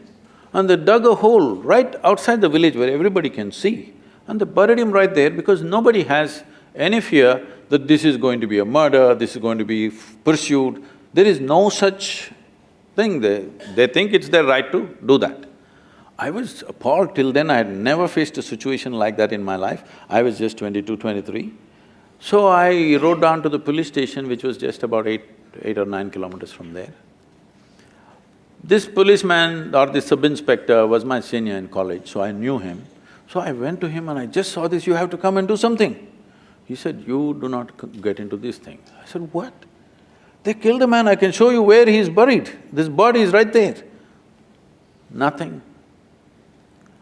and they dug a hole right outside the village where everybody can see, and they buried him right there because nobody has any fear that this is going to be a murder, this is going to be pursued. There is no such thing, they think it's their right to do that. I was appalled. Till then I had never faced a situation like that in my life. I was just 22, 23. So I rode down to the police station, which was just about eight or 9 kilometers from there. This policeman or this sub-inspector was my senior in college, so I knew him. So I went to him and I just saw this, you have to come and do something. He said, you do not get into this thing. I said, what? They killed a man, I can show you where he is buried. This body is right there. Nothing.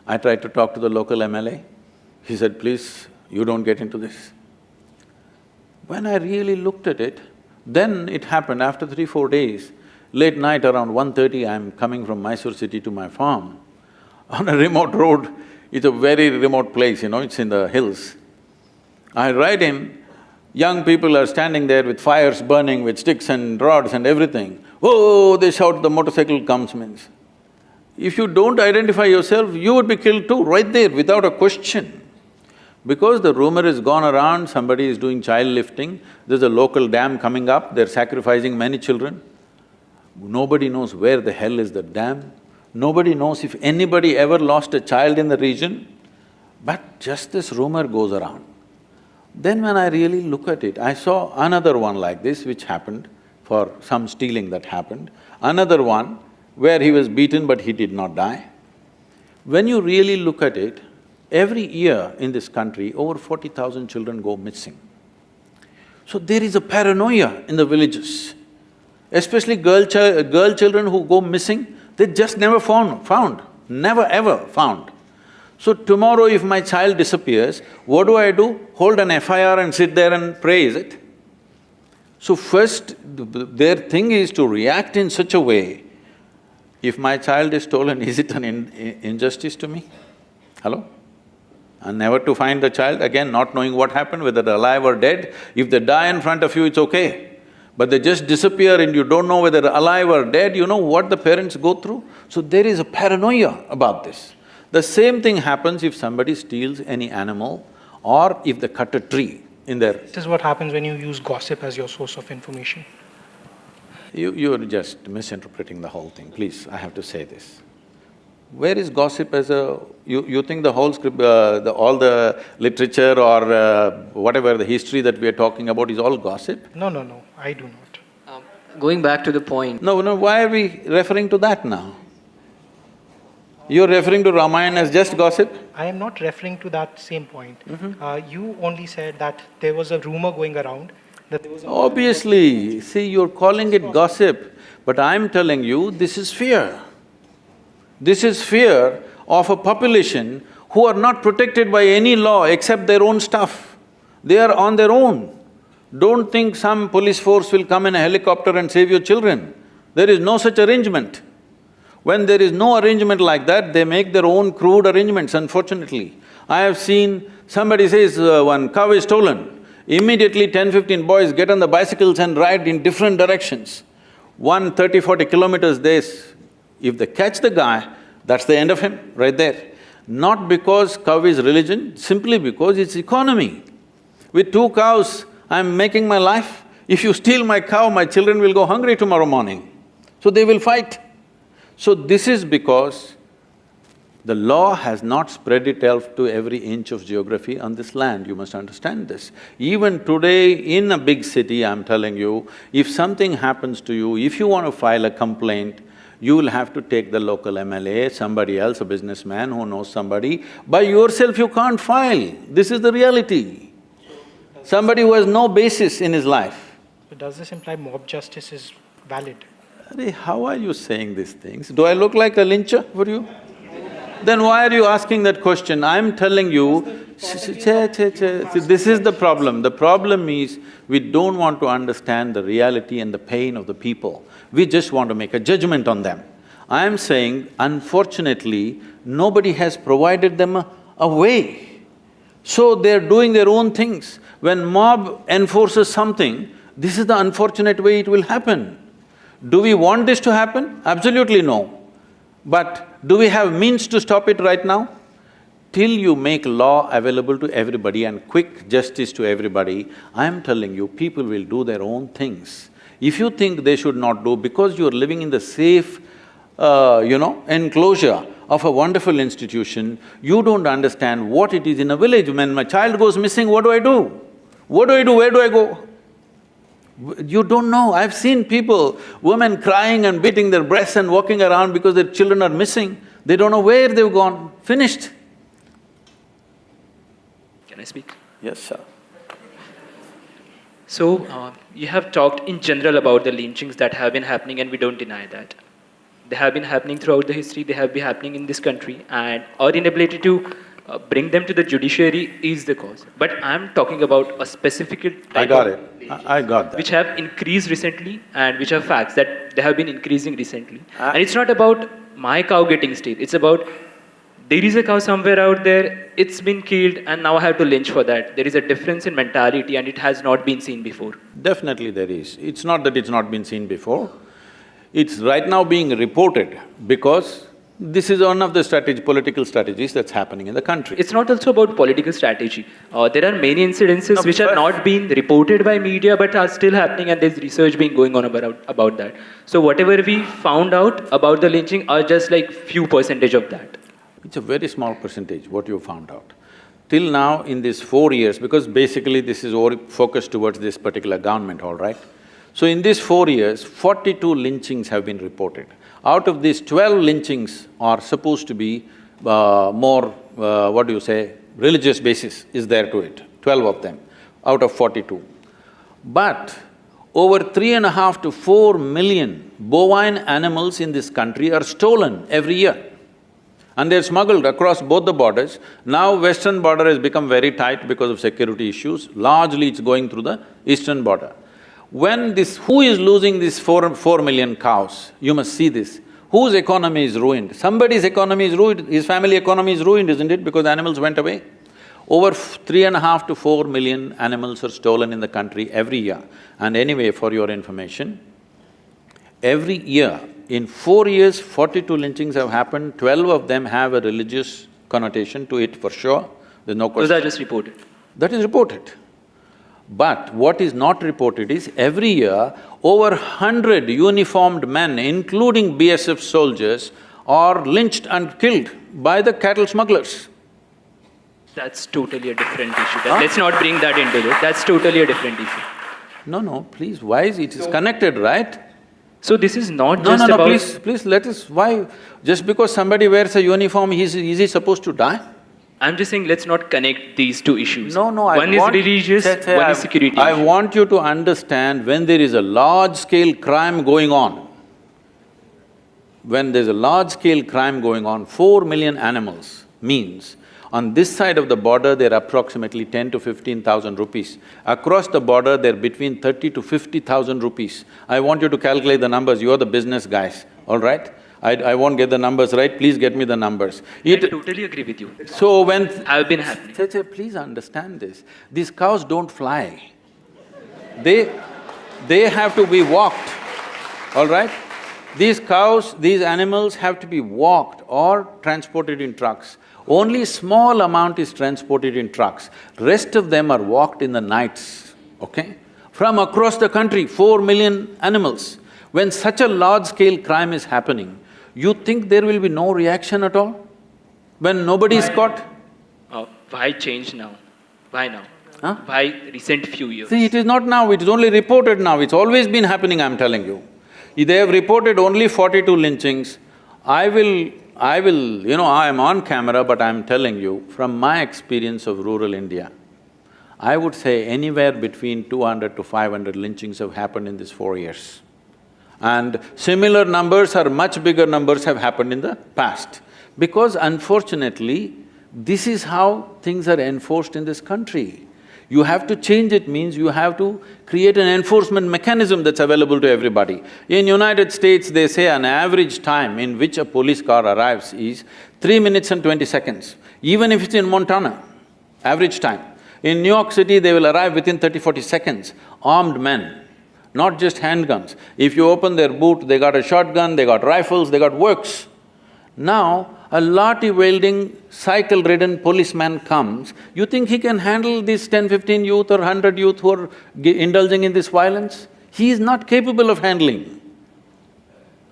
I tried to talk to the local MLA. He said, please, you don't get into this. When I really looked at it, then it happened after 3-4 days. Late night around 1:30, I'm coming from Mysore city to my farm. On a remote road, it's a very remote place, it's in the hills. I ride in, young people are standing there with fires burning, with sticks and rods and everything. Oh, they shout, the motorcycle comes means. If you don't identify yourself, you would be killed too, right there, without a question. Because the rumor has gone around, somebody is doing child lifting, there's a local dam coming up, they're sacrificing many children. Nobody knows where the hell is the dam, nobody knows if anybody ever lost a child in the region, but just this rumor goes around. Then when I really look at it, I saw another one like this which happened for some stealing that happened, another one where he was beaten but he did not die. When you really look at it, every year in this country, over 40,000 children go missing. So there is a paranoia in the villages. Especially girl children who go missing, they just never found, never ever found. So tomorrow if my child disappears, what do? Hold an FIR and sit there and pray, is it? So first, their thing is to react in such a way, if my child is stolen, is it an injustice to me? Hello? And never to find the child, again not knowing what happened, whether they're alive or dead. If they die in front of you, it's okay. But they just disappear and you don't know whether they're alive or dead, you know what the parents go through? So there is a paranoia about this. The same thing happens if somebody steals any animal or if they cut a tree in their… This is what happens when you use gossip as your source of information. You're just misinterpreting the whole thing, please, I have to say this. Where is gossip as a… You think the whole script… all the literature or whatever, the history that we are talking about is all gossip? No, I do not. Going back to the point… No, why are we referring to that now? You're referring to Ramayana as just gossip? I am not referring to that same point. You only said that there was a rumor going around that there was a… Obviously, see, you're calling it gossip, but I'm telling you, this is fear. This is fear of a population who are not protected by any law except their own stuff. They are on their own. Don't think some police force will come in a helicopter and save your children. There is no such arrangement. When there is no arrangement like that, they make their own crude arrangements, unfortunately. I have seen somebody says one cow is stolen, immediately 10-15 boys get on the bicycles and ride in different directions. 30-40 kilometers if they catch the guy, that's the end of him, right there. Not because cow is religion, simply because it's economy. With 2 cows, I'm making my life. If you steal my cow, my children will go hungry tomorrow morning. So they will fight. So this is because the law has not spread itself to every inch of geography on this land, you must understand this. Even today in a big city, I'm telling you, if something happens to you, if you want to file a complaint, you will have to take the local MLA, somebody else, a businessman who knows somebody. By yourself you can't file, this is the reality. Somebody who has no basis in his life. So does this imply mob justice is valid? How are you saying these things? Do I look like a lyncher for you? Then why are you asking that question? I'm telling you, see, this is the problem. The problem is, we don't want to understand the reality and the pain of the people. We just want to make a judgment on them. I'm saying, unfortunately, nobody has provided them a way. So they're doing their own things. When mob enforces something, this is the unfortunate way it will happen. Do we want this to happen? Absolutely no. But do we have means to stop it right now? Till you make law available to everybody and quick justice to everybody, I am telling you, people will do their own things. If you think they should not do, because you're living in the safe, enclosure of a wonderful institution, you don't understand what it is in a village. When my child goes missing, what do I do? What do I do? Where do I go? You don't know. I've seen people, women crying and beating their breasts and walking around because their children are missing. They don't know where they've gone, finished. Can I speak? Yes, sir. So, you have talked in general about the lynchings that have been happening, and we don't deny that. They have been happening throughout the history, they have been happening in this country, and our inability to bring them to the judiciary is the cause. But I'm talking about a specific type I got of it. I got that. which have increased recently and which are facts that they have been increasing recently. And it's not about my cow getting steal, it's about there is a cow somewhere out there, it's been killed and now I have to lynch for that. There is a difference in mentality and it has not been seen before. Definitely there is. It's not that it's not been seen before. It's right now being reported because this is one of the political strategies that's happening in the country. It's not also about political strategy. There are many incidences which are not being reported by media but are still happening, and there's research being going on about that. So whatever we found out about the lynching are just like few percentage of that. It's a very small percentage what you found out. Till now in these 4 years, because basically this is all focused towards this particular government, all right? So in these 4 years, 42 lynchings have been reported. Out of these, 12 lynchings are supposed to be more, religious basis is there to it, 12 of them out of 42. But over 3.5 to 4 million bovine animals in this country are stolen every year. And they're smuggled across both the borders. Now western border has become very tight because of security issues, largely it's going through the eastern border. When this… who is losing these 4 million cows? You must see this. Whose economy is ruined? Somebody's economy is ruined, his family economy is ruined, isn't it? Because the animals went away. Over 3.5 to 4 million animals are stolen in the country every year. And anyway, for your information, every year, in 4 years, 42 lynchings have happened, 12 of them have a religious connotation to it for sure, there's no question. Those are just reported. That is reported. But what is not reported is every year, over 100 uniformed men, including BSF soldiers, are lynched and killed by the cattle smugglers. That's totally a different issue. Let's not bring that into it. That's totally a different issue. No, please, why is it… is connected, right? So this is not No, just no, about… please let us… why… just because somebody wears a uniform, is he supposed to die? I'm just saying, let's not connect these two issues. No, One is religious, one is security I issue. want you to understand, when there is a large-scale crime going on, when there's a large-scale crime going on, 4 million animals means on this side of the border, they're approximately 10 to 15,000 rupees. Across the border, they're between 30 to 50,000 rupees. I want you to calculate the numbers, you're the business guys, all right? I won't get the numbers right, please get me the numbers. I totally agree with you. So when… Have been happening. Please understand this, these cows don't fly. They have to be walked, all right? These cows, these animals have to be walked or transported in trucks. Only small amount is transported in trucks, rest of them are walked in the nights, okay? From across the country, 4 million animals. When such a large-scale crime is happening, you think there will be no reaction at all? When nobody is caught? Why change now? Why now? Huh? Why recent few years? See, it is not now, it is only reported now, it's always been happening, I'm telling you. They have reported only 42 lynchings. I am on camera, but I'm telling you, from my experience of rural India, I would say anywhere between 200 to 500 lynchings have happened in these 4 years. And similar numbers or much bigger numbers have happened in the past. Because unfortunately, this is how things are enforced in this country. You have to change it means you have to create an enforcement mechanism that's available to everybody. In United States, they say an average time in which a police car arrives is 3 minutes and 20 seconds, even if it's in Montana, average time. In New York City, they will arrive within 30-40 seconds, armed men, not just handguns. If you open their boot, they got a shotgun, they got rifles, they got works. Now, a lathi-wielding, cycle-ridden policeman comes, you think he can handle these 10, 15 youth or 100 youth who are indulging in this violence? He is not capable of handling.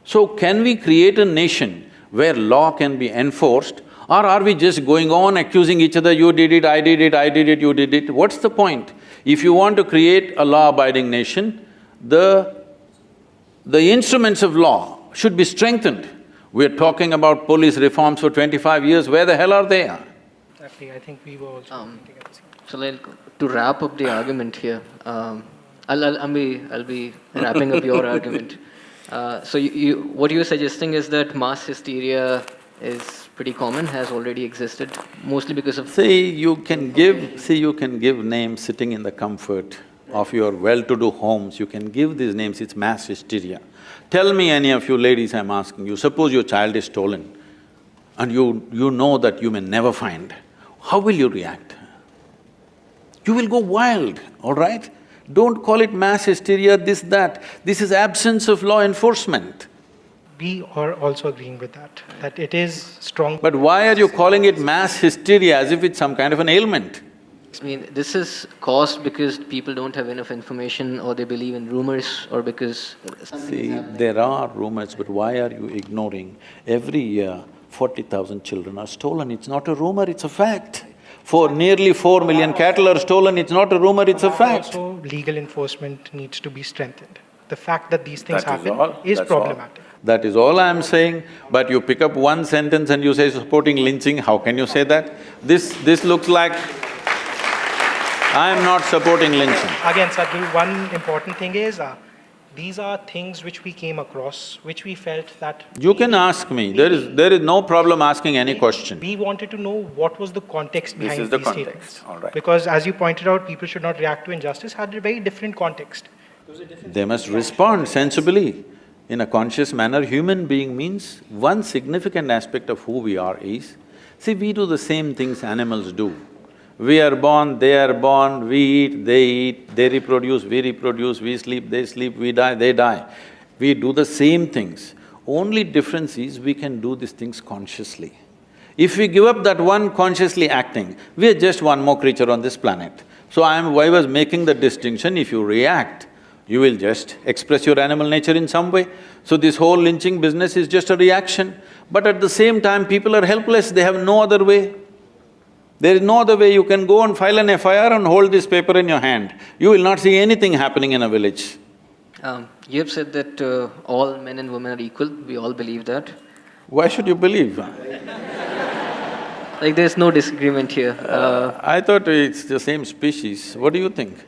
So can we create a nation where law can be enforced, or are we just going on accusing each other, you did it, I did it, I did it, you did it? What's the point? If you want to create a law-abiding nation, the instruments of law should be strengthened. We're talking about police reforms for 25 years, where the hell are they? Exactly, I think we were also thinking at the same time. So like, to wrap up the argument here, I'll be wrapping up your argument. So what you're suggesting is that mass hysteria is pretty common, has already existed, mostly because of… you can give names sitting in the comfort of your well-to-do homes, you can give these names, it's mass hysteria. Tell me, any of you ladies, I'm asking you, suppose your child is stolen and you know that you may never find, how will you react? You will go wild, all right? Don't call it mass hysteria, this, that. This is absence of law enforcement. We are also agreeing with that it is strong… But why are you calling it mass hysteria as if it's some kind of an ailment? I mean, this is caused because people don't have enough information, or they believe in rumors, or because something is happening. There are rumors, but why are you ignoring? Every year, 40,000 children are stolen, it's not a rumor, it's a fact. Nearly 4 million cattle are stolen, it's not a rumor, it's a fact. Also, legal enforcement needs to be strengthened. The fact that these things That is happen all. is That's all. problematic. That is all I'm saying, but you pick up one sentence and you say supporting lynching, how can you say that? This looks like… I am not supporting lynching. Again, Sadhguru, one important thing is, these are things which we came across, which we felt that… You can ask me, there is no problem asking any question. We wanted to know what was the context This behind is the these context, statements. all right. Because as you pointed out, people should not react to injustice had a very different context. They must respond sensibly. In a conscious manner, human being means one significant aspect of who we are is, see, we do the same things animals do. We are born, they are born, we eat, they reproduce, we sleep, they sleep, we die, they die. We do the same things. Only difference is we can do these things consciously. If we give up that one consciously acting, we are just one more creature on this planet. So I was making the distinction, if you react, you will just express your animal nature in some way. So this whole lynching business is just a reaction. But at the same time, people are helpless, they have no other way. There is no other way. You can go and file an FIR and hold this paper in your hand. You will not see anything happening in a village. You have said that all men and women are equal, we all believe that. Why should you believe? Like there's no disagreement here. I thought it's the same species. What do you think?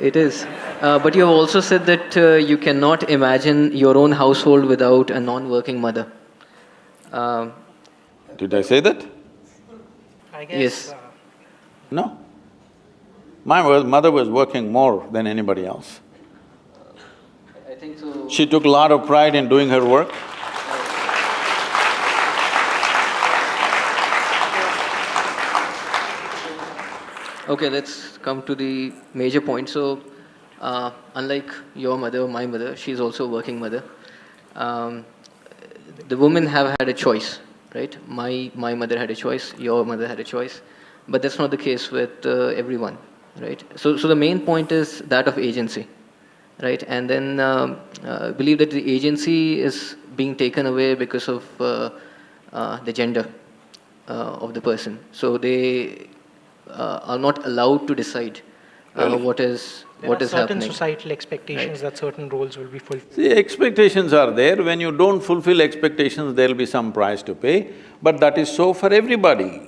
It is. But you have also said that you cannot imagine your own household without a non-working mother. Did I say that? I guess… Yes. No. My mother was working more than anybody else. I think so. She took a lot of pride in doing her work. Okay, let's come to the major point. So, unlike your mother, my mother, she's also a working mother. The women have had a choice, right? My mother had a choice, your mother had a choice, but that's not the case with everyone, right? So the main point is that of agency, right? And then believe that the agency is being taken away because of the gender of the person. So they are not allowed to decide what is certain happening. societal expectations that certain roles will be fulfilled. See, expectations are there. When you don't fulfill expectations, there'll be some price to pay, but that is so for everybody.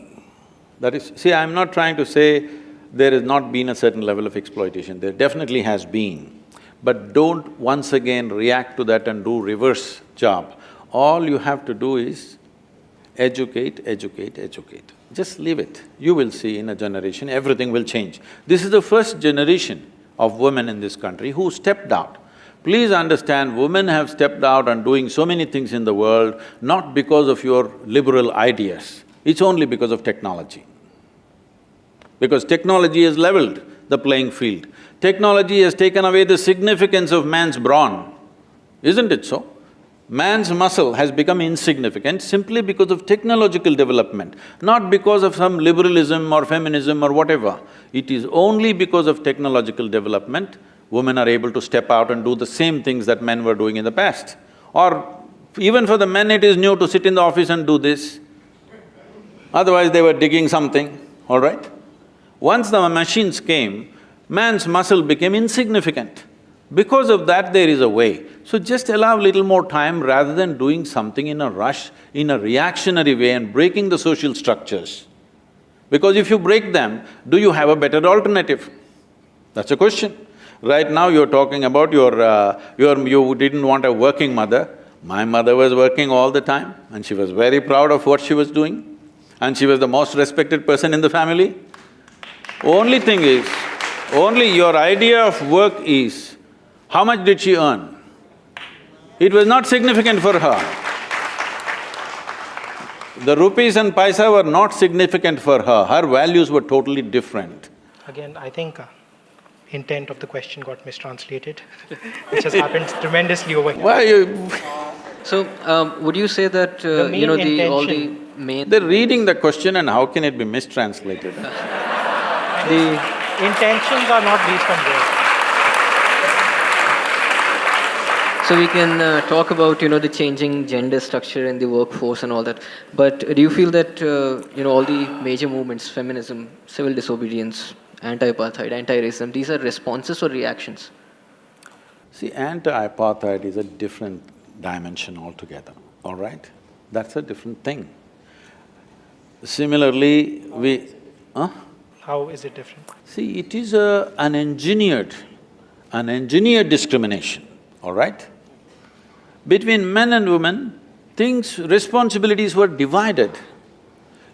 That is… See, I'm not trying to say there has not been a certain level of exploitation, there definitely has been. But don't once again react to that and do reverse job. All you have to do is educate, educate, educate. Just leave it. You will see in a generation, everything will change. This is the first generation of women in this country who stepped out. Please understand, women have stepped out and doing so many things in the world, not because of your liberal ideas, it's only because of technology. Because technology has leveled the playing field. Technology has taken away the significance of man's brawn, isn't it so? Man's muscle has become insignificant simply because of technological development, not because of some liberalism or feminism or whatever. It is only because of technological development, women are able to step out and do the same things that men were doing in the past. Or even for the men, it is new to sit in the office and do this. Otherwise, they were digging something, all right? Once the machines came, man's muscle became insignificant. Because of that, there is a way. So just allow little more time rather than doing something in a rush, in a reactionary way and breaking the social structures. Because if you break them, do you have a better alternative? That's a question. Right now you're talking about you didn't want a working mother. My mother was working all the time and she was very proud of what she was doing and she was the most respected person in the family. Only thing is, only your idea of work is, how much did she earn? It was not significant for her. The rupees and paisa were not significant for her, her values were totally different. Again, I think intent of the question got mistranslated, which has happened tremendously over here. Why you… So, would you say that, you know, all the intention… main… They're reading the question and how can it be mistranslated? the Intentions are not based on words. So we can talk about, you know, the changing gender structure in the workforce and all that. But do you feel that, you know, all the major movements, feminism, civil disobedience, anti-apartheid, anti-racism, these are responses or reactions? See, anti-apartheid is a different dimension altogether, all right? That's a different thing. Similarly, How is it different? See, it is an engineered discrimination, all right? Between men and women, responsibilities were divided.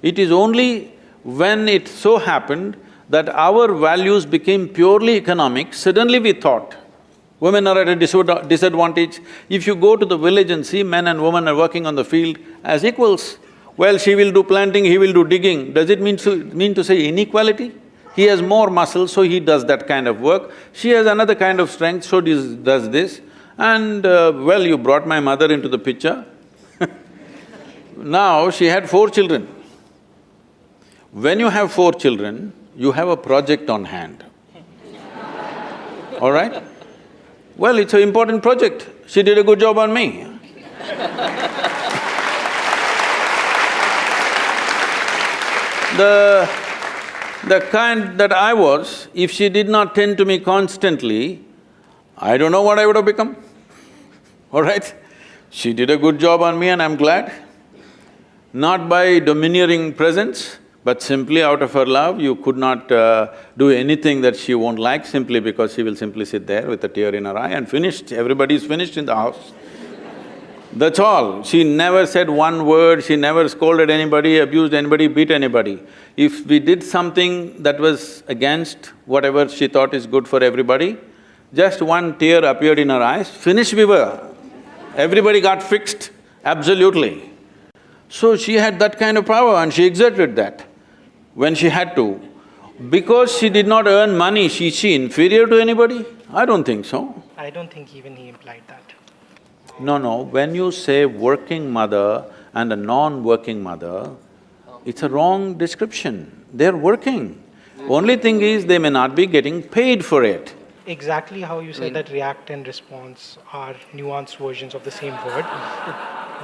It is only when it so happened that our values became purely economic, suddenly we thought, women are at a disadvantage. If you go to the village and see men and women are working on the field as equals, well, she will do planting, he will do digging. Does it mean to say inequality? He has more muscles, so he does that kind of work. She has another kind of strength, so does this. And well, you brought my mother into the picture. Now, she had 4 children. When you have 4 children, you have a project on hand. All right? Well, it's an important project. She did a good job on me. The kind that I was, if she did not tend to me constantly, I don't know what I would have become, all right? She did a good job on me and I'm glad. Not by domineering presence, but simply out of her love. You could not do anything that she won't like simply because she will simply sit there with a tear in her eye and finished, everybody's finished in the house. That's all. She never said one word, she never scolded anybody, abused anybody, beat anybody. If we did something that was against whatever she thought is good for everybody, just one tear appeared in her eyes, finished we were. Everybody got fixed, absolutely. So she had that kind of power and she exerted that when she had to. Because she did not earn money, is she inferior to anybody? I don't think so. I don't think even he implied that. No, when you say working mother and a non-working mother, it's a wrong description. They're working. Only thing is, they may not be getting paid for it. Exactly how you said that react and response are nuanced versions of the same word.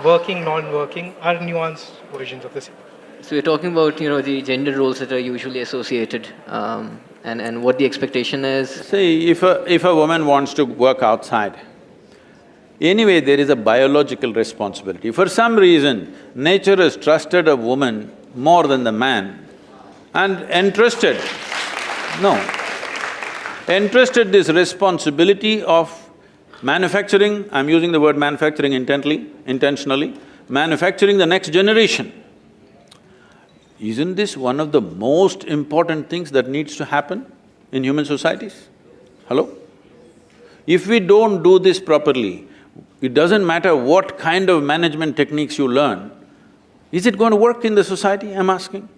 Working, non-working are nuanced versions of the same word. So we're talking about, the gender roles that are usually associated, and what the expectation is. See, if a woman wants to work outside, anyway, there is a biological responsibility. For some reason, nature has trusted a woman more than the man and entrusted this responsibility of manufacturing, I'm using the word manufacturing intentionally, manufacturing the next generation. Isn't this one of the most important things that needs to happen in human societies? Hello? If we don't do this properly, it doesn't matter what kind of management techniques you learn, is it going to work in the society, I'm asking?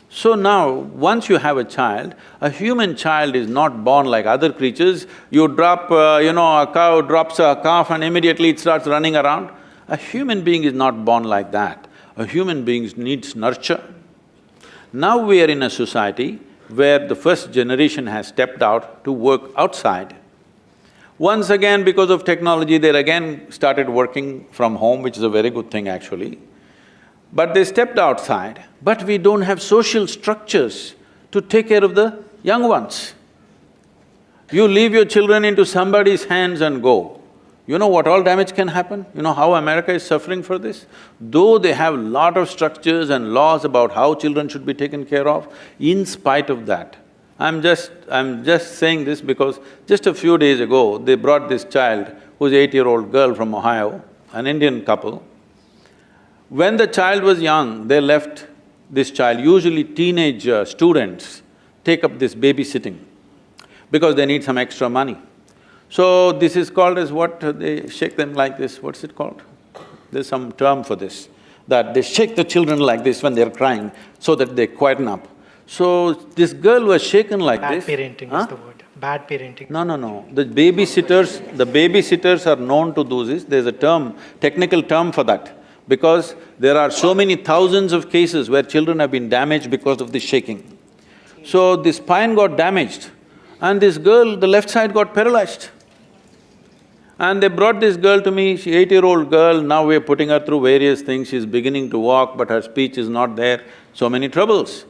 So now, once you have a child, a human child is not born like other creatures. You drop, a cow drops a calf and immediately it starts running around. A human being is not born like that. A human being needs nurture. Now we are in a society where the first generation has stepped out to work outside. Once again, because of technology, they again started working from home, which is a very good thing actually. But they stepped outside, but we don't have social structures to take care of the young ones. You leave your children into somebody's hands and go, you know what all damage can happen? You know how America is suffering for this? Though they have lot of structures and laws about how children should be taken care of, in spite of that, I'm just saying this because just a few days ago, they brought this child, who's 8-year-old girl from Ohio, an Indian couple. When the child was young, they left this child, usually teenage students take up this babysitting because they need some extra money. So this is called as what? They shake them like this, what's it called? There's some term for this, that they shake the children like this when they're crying so that they quieten up. So this girl was shaken like this. Bad parenting is the word. Bad parenting. No. The babysitters are known to do this, there's a term, technical term for that. Because there are so many thousands of cases where children have been damaged because of this shaking. So the spine got damaged and this girl, the left side got paralyzed. And they brought this girl to me, she's 8-year-old girl, now we're putting her through various things, she's beginning to walk but her speech is not there, so many troubles.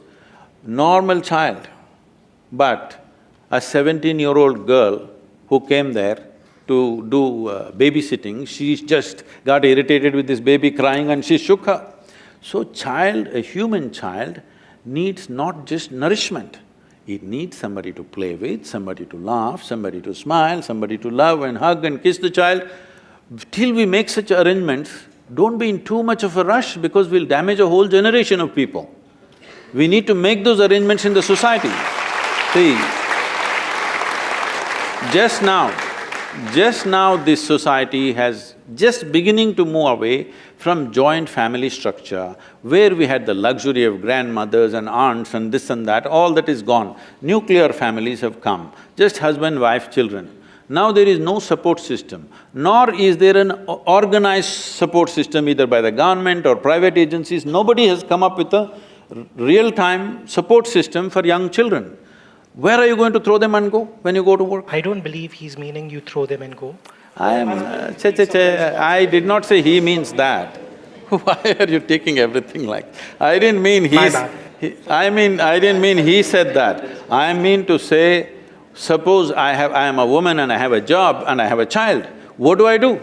Normal child, but a 17-year-old girl who came there to do babysitting, she just got irritated with this baby crying and she shook her. So a human child needs not just nourishment, it needs somebody to play with, somebody to laugh, somebody to smile, somebody to love and hug and kiss the child. Till we make such arrangements, don't be in too much of a rush because we'll damage a whole generation of people. We need to make those arrangements in the society. See, just now this society has just beginning to move away from joint family structure, where we had the luxury of grandmothers and aunts and this and that, all that is gone. Nuclear families have come, just husband, wife, children. Now there is no support system, nor is there an organized support system either by the government or private agencies. Nobody has come up with a real-time support system for young children. Where are you going to throw them and go when you go to work? I don't believe he's meaning you throw them and go. I did not say he means that. Why are you taking everything like… I didn't mean My he's… bad. I didn't mean he said that. I mean to say, suppose I am a woman and I have a job and I have a child, what do I do?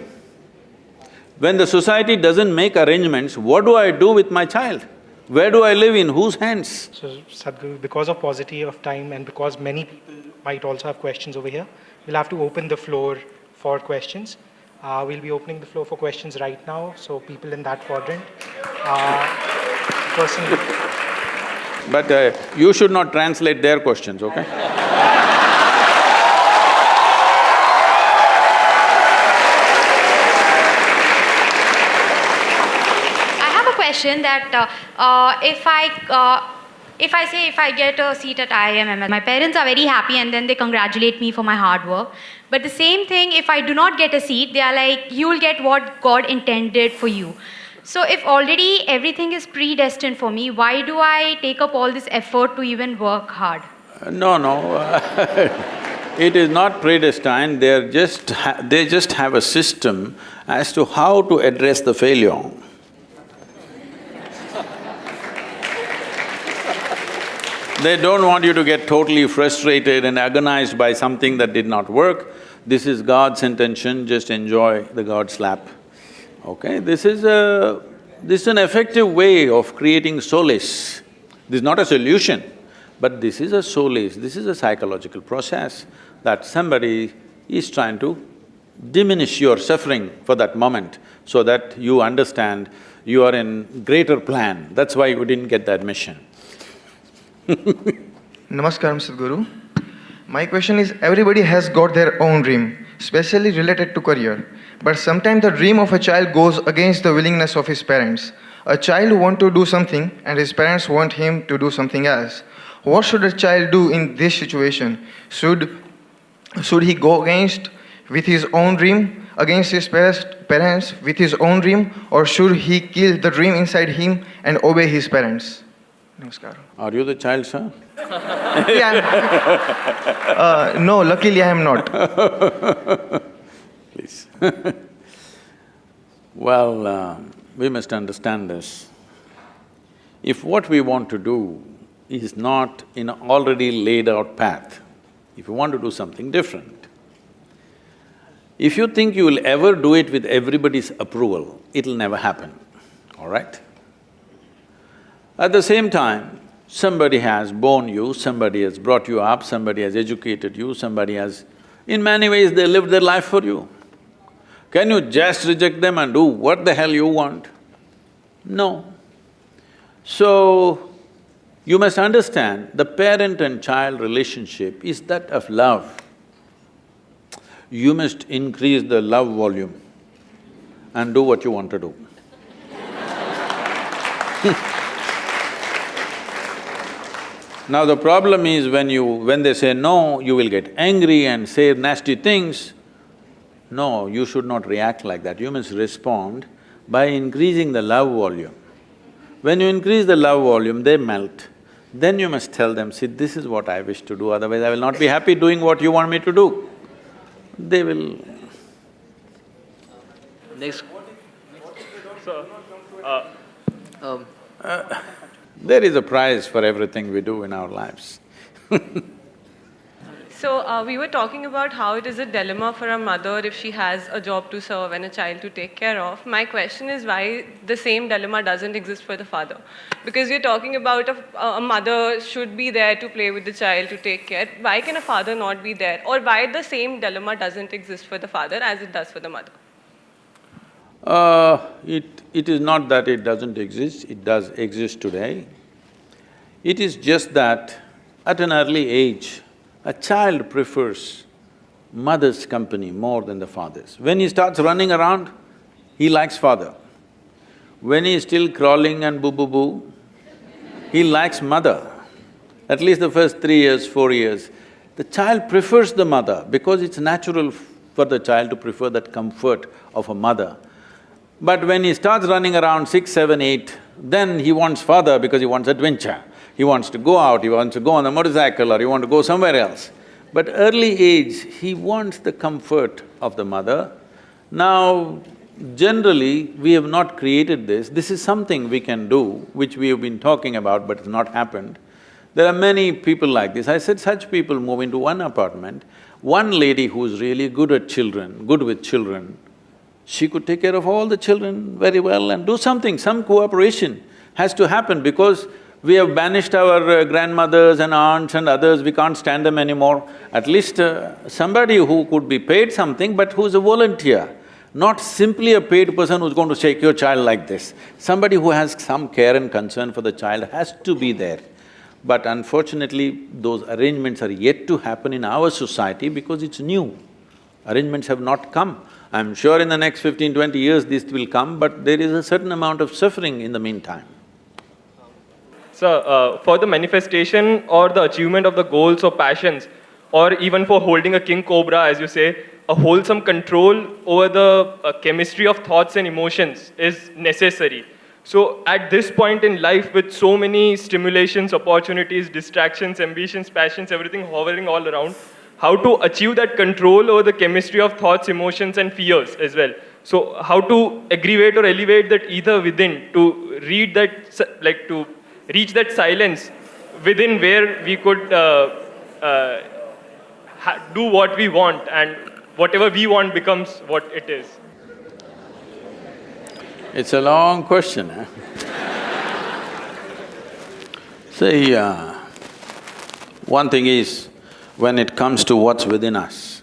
When the society doesn't make arrangements, what do I do with my child? Where do I live, in whose hands? So Sadhguru, because of paucity of time and because many people might also have questions over here, we'll have to open the floor for questions. We'll be opening the floor for questions right now, so people in that quadrant. But you should not translate their questions, okay? Question that if I get a seat at IIM Ahmedabad, my parents are very happy and then they congratulate me for my hard work. But the same thing, if I do not get a seat, they are like, you will get what God intended for you. So if already everything is predestined for me, why do I take up all this effort to even work hard? No, it is not predestined, they just have a system as to how to address the failure. They don't want you to get totally frustrated and agonized by something that did not work. This is God's intention, just enjoy the God slap, okay? This is an effective way of creating solace. This is not a solution, but this is a solace, this is a psychological process that somebody is trying to diminish your suffering for that moment so that you understand you are in greater plan. That's why you didn't get the admission. Namaskaram, Sadhguru. My question is, everybody has got their own dream, especially related to career. But sometimes the dream of a child goes against the willingness of his parents. A child wants to do something and his parents want him to do something else. What should a child do in this situation? Should he go against with his own dream, against his parents with his own dream, or should he kill the dream inside him and obey his parents? Namaskar. Are you the child, sir? Yeah. No, luckily I am not. Please. Well, we must understand this. If what we want to do is not in an already laid out path, if you want to do something different, if you think you will ever do it with everybody's approval, it'll never happen, all right? At the same time, somebody has born you, somebody has brought you up, somebody has educated you, somebody has… in many ways they lived their life for you. Can you just reject them and do what the hell you want? No. So, you must understand the parent and child relationship is that of love. You must increase the love volume and do what you want to do. Now the problem is when they say no, you will get angry and say nasty things. No, you should not react like that. You must respond by increasing the love volume. When you increase the love volume, they melt. Then you must tell them, see, this is what I wish to do, otherwise I will not be happy doing what you want me to do. They will… Next. There is a price for everything we do in our lives. So we were talking about how it is a dilemma for a mother if she has a job to serve and a child to take care of. My question is why the same dilemma doesn't exist for the father? Because you're talking about a mother should be there to play with the child, to take care. Why can a father not be there? Or why the same dilemma doesn't exist for the father as it does for the mother? It is not that it doesn't exist, it does exist today. It is just that at an early age, a child prefers mother's company more than the father's. When he starts running around, he likes father. When he is still crawling and boo-boo-boo, he likes mother. At least the first 3 years, 4 years, the child prefers the mother because it's natural for the child to prefer that comfort of a mother. But when he starts running around 6, 7, 8, then he wants father because he wants adventure. He wants to go out, he wants to go on a motorcycle or he wants to go somewhere else. But early age, he wants the comfort of the mother. Now, generally, we have not created this. This is something we can do, which we have been talking about but it's not happened. There are many people like this. I said such people move into one apartment. One lady who's really good at children, good with children, she could take care of all the children very well and do something, some cooperation has to happen because we have banished our grandmothers and aunts and others, we can't stand them anymore. At least somebody who could be paid something but who's a volunteer, not simply a paid person who's going to shake your child like this. Somebody who has some care and concern for the child has to be there. But unfortunately, those arrangements are yet to happen in our society because it's new. Arrangements have not come. I'm sure in the next 15, 20 years this will come, but there is a certain amount of suffering in the meantime. So, for the manifestation or the achievement of the goals or passions, or even for holding a king cobra, as you say, a wholesome control over the chemistry of thoughts and emotions is necessary. So, at this point in life, with so many stimulations, opportunities, distractions, ambitions, passions, everything hovering all around, how to achieve that control over the chemistry of thoughts, emotions, and fears as well. So, how to aggravate or elevate that ether within to read that, like to reach that silence within where we could do what we want and whatever we want becomes what it is. It's a long question, eh? See, one thing is, when it comes to what's within us,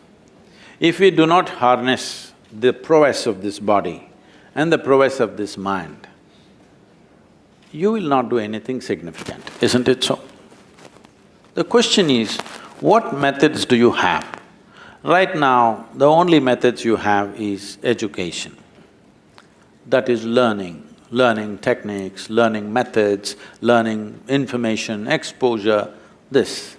if we do not harness the prowess of this body and the prowess of this mind, you will not do anything significant, isn't it so? The question is, what methods do you have? Right now, the only methods you have is education. That is learning techniques, learning methods, learning information, exposure, this.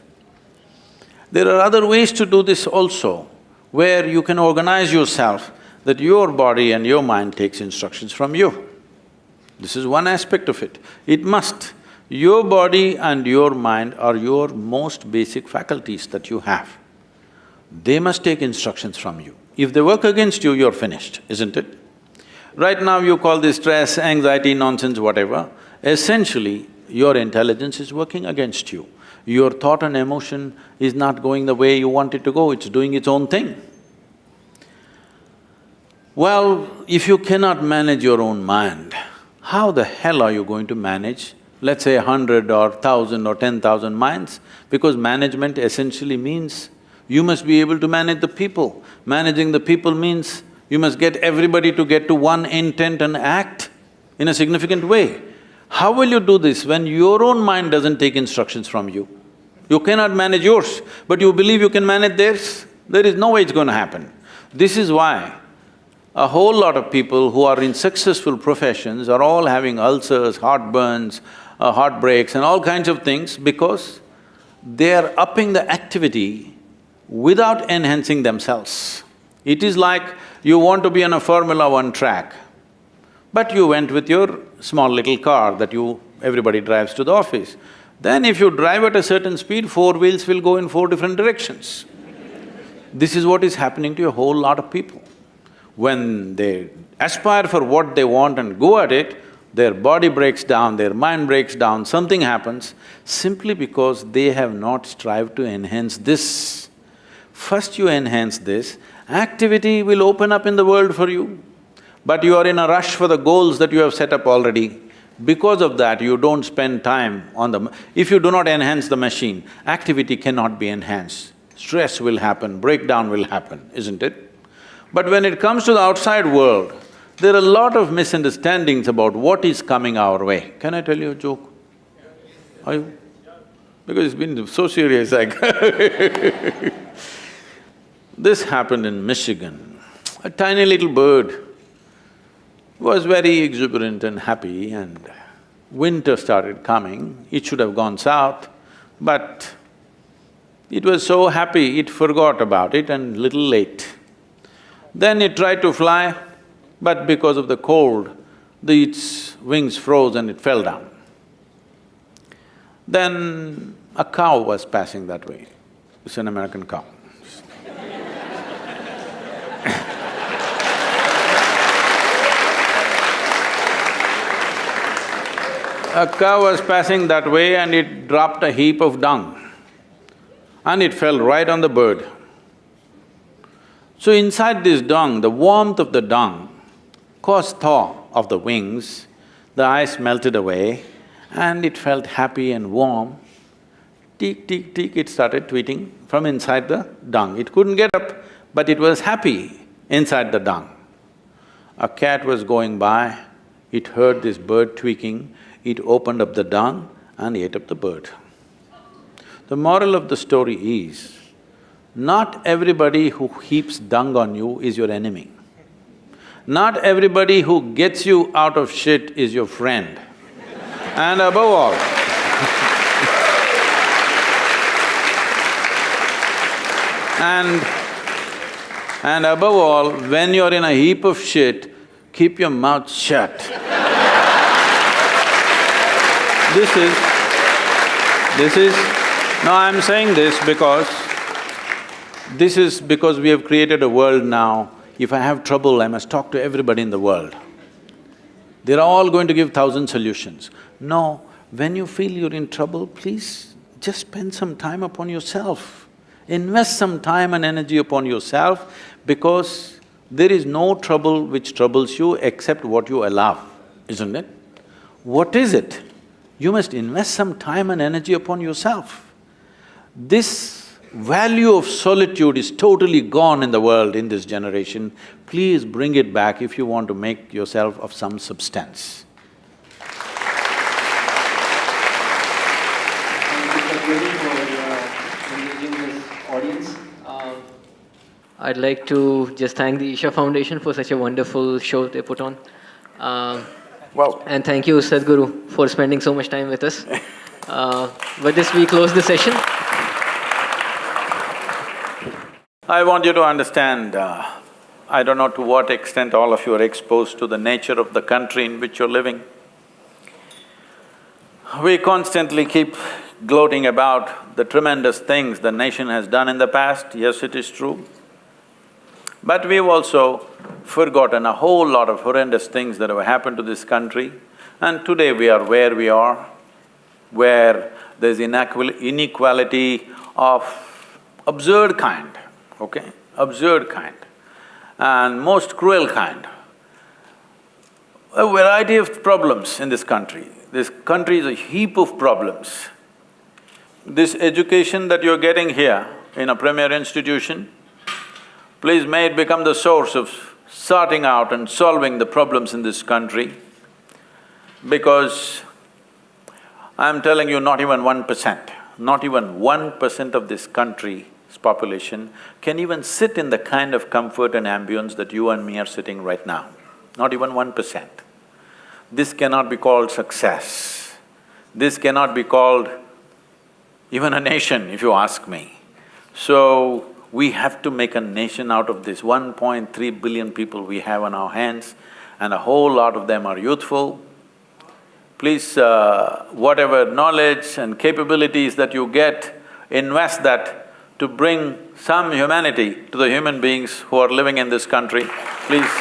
There are other ways to do this also, where you can organize yourself that your body and your mind takes instructions from you. This is one aspect of it. It must. Your body and your mind are your most basic faculties that you have. They must take instructions from you. If they work against you, you're finished, isn't it? Right now you call this stress, anxiety, nonsense, whatever. Essentially, your intelligence is working against you. Your thought and emotion is not going the way you want it to go, it's doing its own thing. Well, if you cannot manage your own mind, how the hell are you going to manage, let's say 100 or 1,000 or 10,000 minds? Because management essentially means you must be able to manage the people. Managing the people means you must get everybody to get to one intent and act in a significant way. How will you do this when your own mind doesn't take instructions from you? You cannot manage yours, but you believe you can manage theirs? There is no way it's going to happen. This is why a whole lot of people who are in successful professions are all having ulcers, heartburns, heartbreaks and all kinds of things because they are upping the activity without enhancing themselves. It is like you want to be on a Formula 1 track, but you went with your small little car that everybody drives to the office. Then if you drive at a certain speed, four wheels will go in four different directions. This is what is happening to a whole lot of people. When they aspire for what they want and go at it, their body breaks down, their mind breaks down, something happens simply because they have not strived to enhance this. First you enhance this, activity will open up in the world for you. But you are in a rush for the goals that you have set up already. Because of that, you don't spend time on the… If you do not enhance the machine, activity cannot be enhanced. Stress will happen, breakdown will happen, isn't it? But when it comes to the outside world, there are a lot of misunderstandings about what is coming our way. Can I tell you a joke? Are you? Because it's been so serious, This happened in Michigan. A tiny little bird was very exuberant and happy, and winter started coming. It should have gone south, but it was so happy it forgot about it and little late. Then it tried to fly, but because of the cold, its wings froze and it fell down. Then a cow was passing that way. It's an American cow. A cow was passing that way and it dropped a heap of dung and it fell right on the bird. So inside this dung, the warmth of the dung caused thaw of the wings, the ice melted away and it felt happy and warm. Tick, tick, tick, it started tweeting from inside the dung. It couldn't get up, but it was happy inside the dung. A cat was going by, it heard this bird tweaking, it opened up the dung and ate up the bird. The moral of the story is, not everybody who heaps dung on you is your enemy. Not everybody who gets you out of shit is your friend. And above all, and above all, when you're in a heap of shit, keep your mouth shut. No, I'm saying this because we have created a world now, if I have trouble, I must talk to everybody in the world. They're all going to give 1,000 solutions. No, when you feel you're in trouble, please just spend some time upon yourself. Invest some time and energy upon yourself, because there is no trouble which troubles you except what you allow, isn't it? What is it? You must invest some time and energy upon yourself. This value of solitude is totally gone in the world in this generation. Please bring it back if you want to make yourself of some substance. I'd like to just thank the Isha Foundation for such a wonderful show they put on. And thank you, Sadhguru, for spending so much time with us. With this, we close the session. I want you to understand, I don't know to what extent all of you are exposed to the nature of the country in which you're living. We constantly keep gloating about the tremendous things the nation has done in the past. Yes, it is true. But we've also forgotten a whole lot of horrendous things that have happened to this country, and today we are where we are, where there's inequality of absurd kind, okay? Absurd kind and most cruel kind. A variety of problems in this country. This country is a heap of problems. This education that you're getting here in a premier institution, please may it become the source of sorting out and solving the problems in this country, because I'm telling you, not even 1% of this country's population can even sit in the kind of comfort and ambience that you and me are sitting right now. Not even 1%. This cannot be called success. This cannot be called even a nation, if you ask me. So, we have to make a nation out of this 1.3 billion people we have on our hands, and a whole lot of them are youthful. Please, whatever knowledge and capabilities that you get, invest that to bring some humanity to the human beings who are living in this country, please.